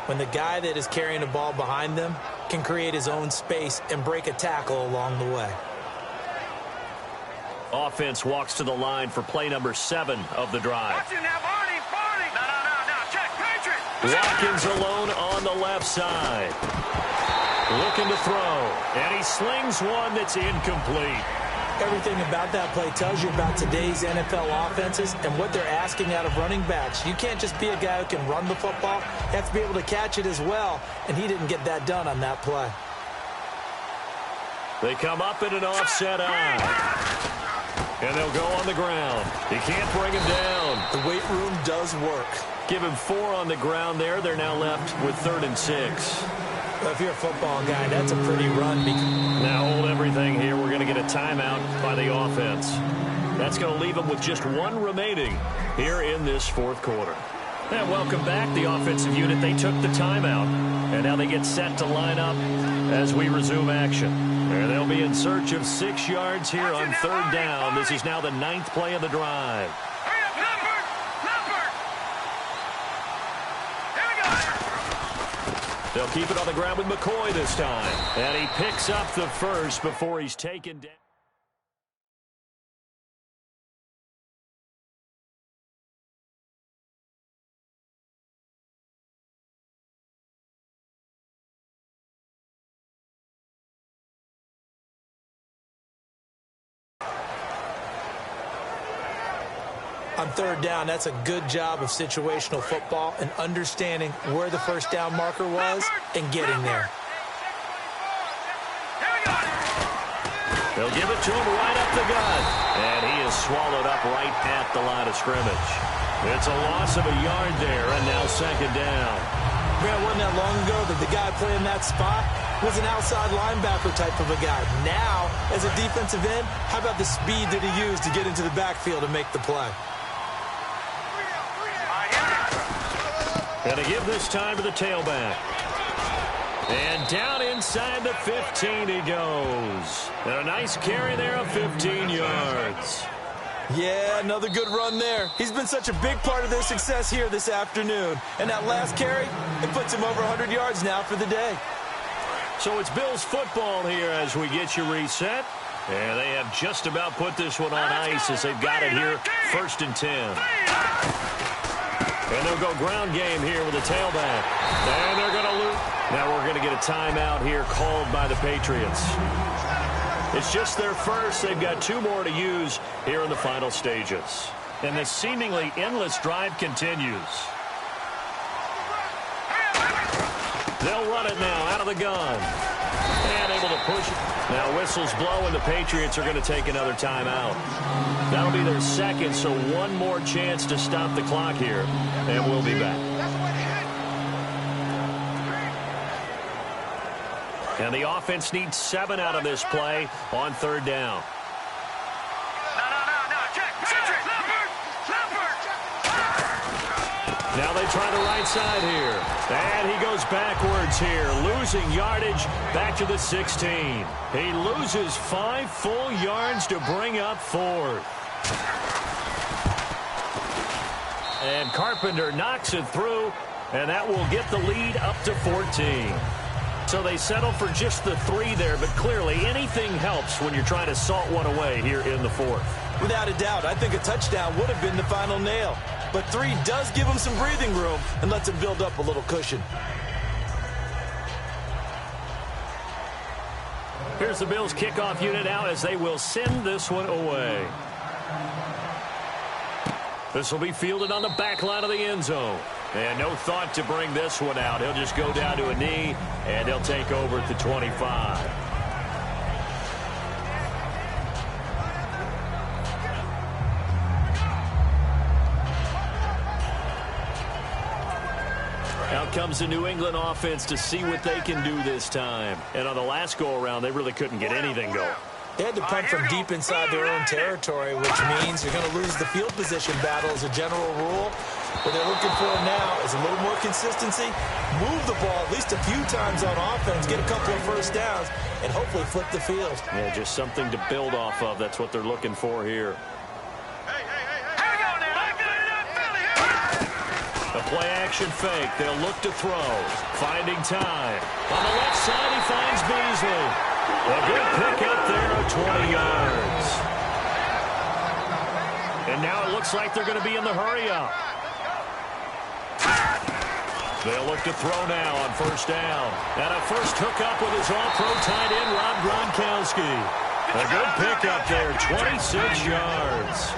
When the guy that is carrying the ball behind them can create his own space and break a tackle along the way.
Offense walks to the line for play number 7 of the drive.
Watch it now, Barney. No. Check, Patriot.
Watkins alone on the left side. Looking to throw. And he slings one that's incomplete.
Everything about that play tells you about today's NFL offenses and what they're asking out of running backs. You can't just be a guy who can run the football. You have to be able to catch it as well, and he didn't get that done on that play.
They come up in an offset eye. And they'll go on the ground. He can't bring him down.
The weight room does work.
Give him 4 on the ground there. They're now left with 3rd and 6.
Well, if you're a football guy, that's a pretty run.
Now hold everything here. We're going to get a timeout by the offense. That's going to leave them with just 1 remaining here in this 4th quarter. And welcome back. The offensive unit, they took the timeout. And now they get set to line up as we resume action. And they'll be in search of 6 yards here on 3rd down. This is now the 9th play of the drive. They'll keep it on the ground with McCoy this time. And he picks up the first before he's taken down.
On 3rd down, that's a good job of situational football and understanding where the first down marker was and getting there.
They'll give it to him right up the gut. And he is swallowed up right at the line of scrimmage. It's a loss of a yard there, and now 2nd down.
Man, it wasn't that long ago that the guy playing that spot was an outside linebacker type of a guy. Now, as a defensive end, how about the speed that he used to get into the backfield and make the play?
And to give this time to the tailback. And down inside the 15 he goes. And a nice carry there of 15 yards.
Yeah, another good run there. He's been such a big part of their success here this afternoon. And that last carry, it puts him over 100 yards now for the day.
So it's Bills football here as we get you reset. And they have just about put this one on ice as they've got it here, 1st and 10. And they'll go ground game here with a tailback. And they're going to lose. Now we're going to get a timeout here called by the Patriots. It's just their first. They've got 2 more to use here in the final stages. And this seemingly endless drive continues. They'll run it now out of the gun. And able to push it. Now whistles blow and the Patriots are going to take another timeout. That'll be their 2nd, so 1 more chance to stop the clock here. And we'll be back. And the offense needs 7 out of this play on 3rd down.
No, check.
Now they try the right side here. And he goes backwards here, losing yardage back to the 16. He loses 5 full yards to bring up 4th. And Carpenter knocks it through, and that will get the lead up to 14. So they settle for just the 3 there, but clearly anything helps when you're trying to salt one away here in the 4th.
Without a doubt, I think a touchdown would have been the final nail. But 3 does give him some breathing room and lets him build up a little cushion.
Here's the Bills kickoff unit out as they will send this one away. This will be fielded on the back line of the end zone. And no thought to bring this one out. He'll just go down to a knee, and he'll take over at the 25. Out comes the New England offense to see what they can do this time. And on the last go-around, they really couldn't get anything going.
They had to punt from deep inside their own territory, which means you're going to lose the field position battle as a general rule. What they're looking for now is a little more consistency, move the ball at least a few times on offense, get a couple of first downs, and hopefully flip the field.
Yeah, just something to build off of. That's what they're looking for here. A play-action fake. They'll look to throw. Finding time. On the left side, he finds Beasley. A good pick up there of 20 yards. And now it looks like they're going to be in the hurry-up. They'll look to throw now on first down. And a first hookup with his all-pro tight end, Rob Gronkowski. A good pick up there, 26 yards.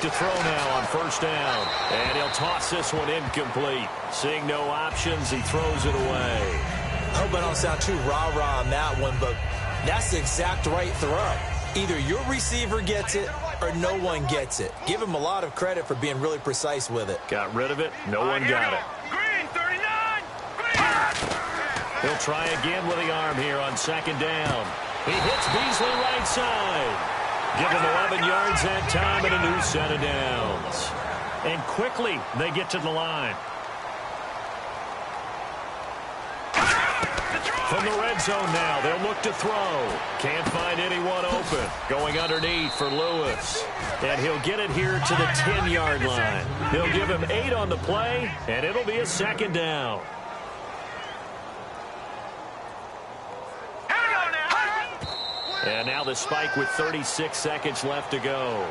To throw now on first down. And he'll toss this one incomplete. Seeing no options, he throws it away.
I hope I don't sound too rah-rah on that one, but that's the exact right throw. Either your receiver gets it or no one gets it. Give him a lot of credit for being really precise with it.
Got rid of it. No one got it.
Green, 39. Green.
He'll try again with the arm here on second down. He hits Beasley right side. Give him 11 yards that time and a new set of downs. And quickly, they get to the line. From the red zone now, they'll look to throw. Can't find anyone open. Going underneath for Lewis. And he'll get it here to the 10-yard line. They'll give him 8 on the play, and it'll be a second down. And now the spike with 36 seconds left to go.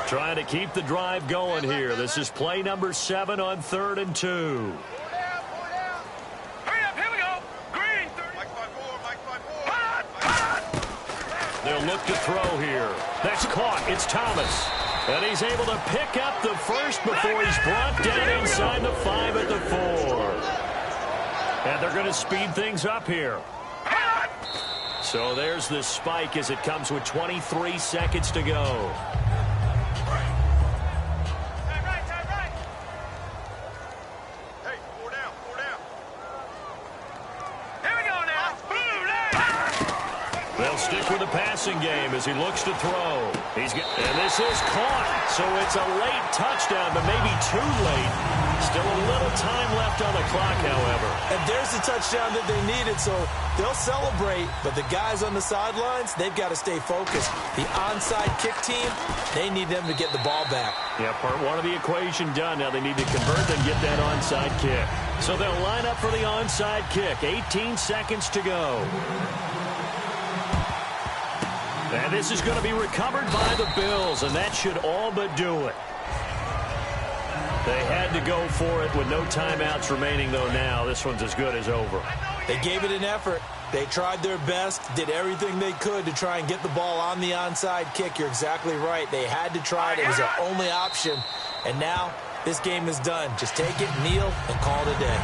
Trying to keep the drive going here. This is play number 7 on 3rd and 2.
Hurry up, here we go. Green, 30.
They'll look to throw here. That's caught. It's Thomas. And he's able to pick up the first before he's brought down inside the 5 at the 4. And they're going to speed things up here. So there's the spike as it comes with 23 seconds to go.
Hey, 4 down, 4 down. Here we go now.
They'll stick with the passing game as he looks to throw. And this is caught. So it's a late touchdown, but maybe too late. Still a little time left on the clock, however.
And there's the touchdown that they needed, so they'll celebrate. But the guys on the sidelines, they've got to stay focused. The onside kick team, they need them to get the ball back.
Yeah, part 1 of the equation done. Now they need to convert and get that onside kick. So they'll line up for the onside kick. 18 seconds to go. And this is going to be recovered by the Bills, and that should all but do it. They had to go for it with no timeouts remaining, though now. This one's as good as over.
They gave it an effort. They tried their best, did everything they could to try and get the ball on the onside kick. You're exactly right. They had to try it. It was their only option. And now this game is done. Just take it, kneel, and call it a day.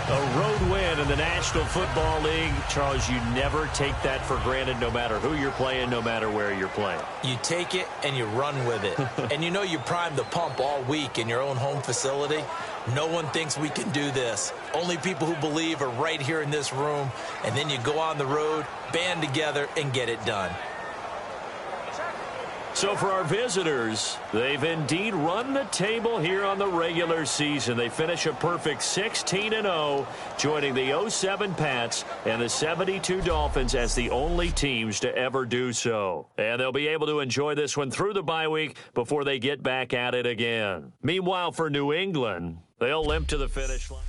A road win And in the National Football League, Charles, you never take that for granted no matter who you're playing, no matter where you're playing.
You take it and you run with it. And you know you primed the pump all week in your own home facility. No one thinks we can do this. Only people who believe are right here in this room. And then you go on the road, band together, and get it done.
So for our visitors, they've indeed run the table here on the regular season. They finish a perfect 16-0, joining the 07 Pats and the 72 Dolphins as the only teams to ever do so. And they'll be able to enjoy this one through the bye week before they get back at it again. Meanwhile, for New England, they'll limp to the finish line.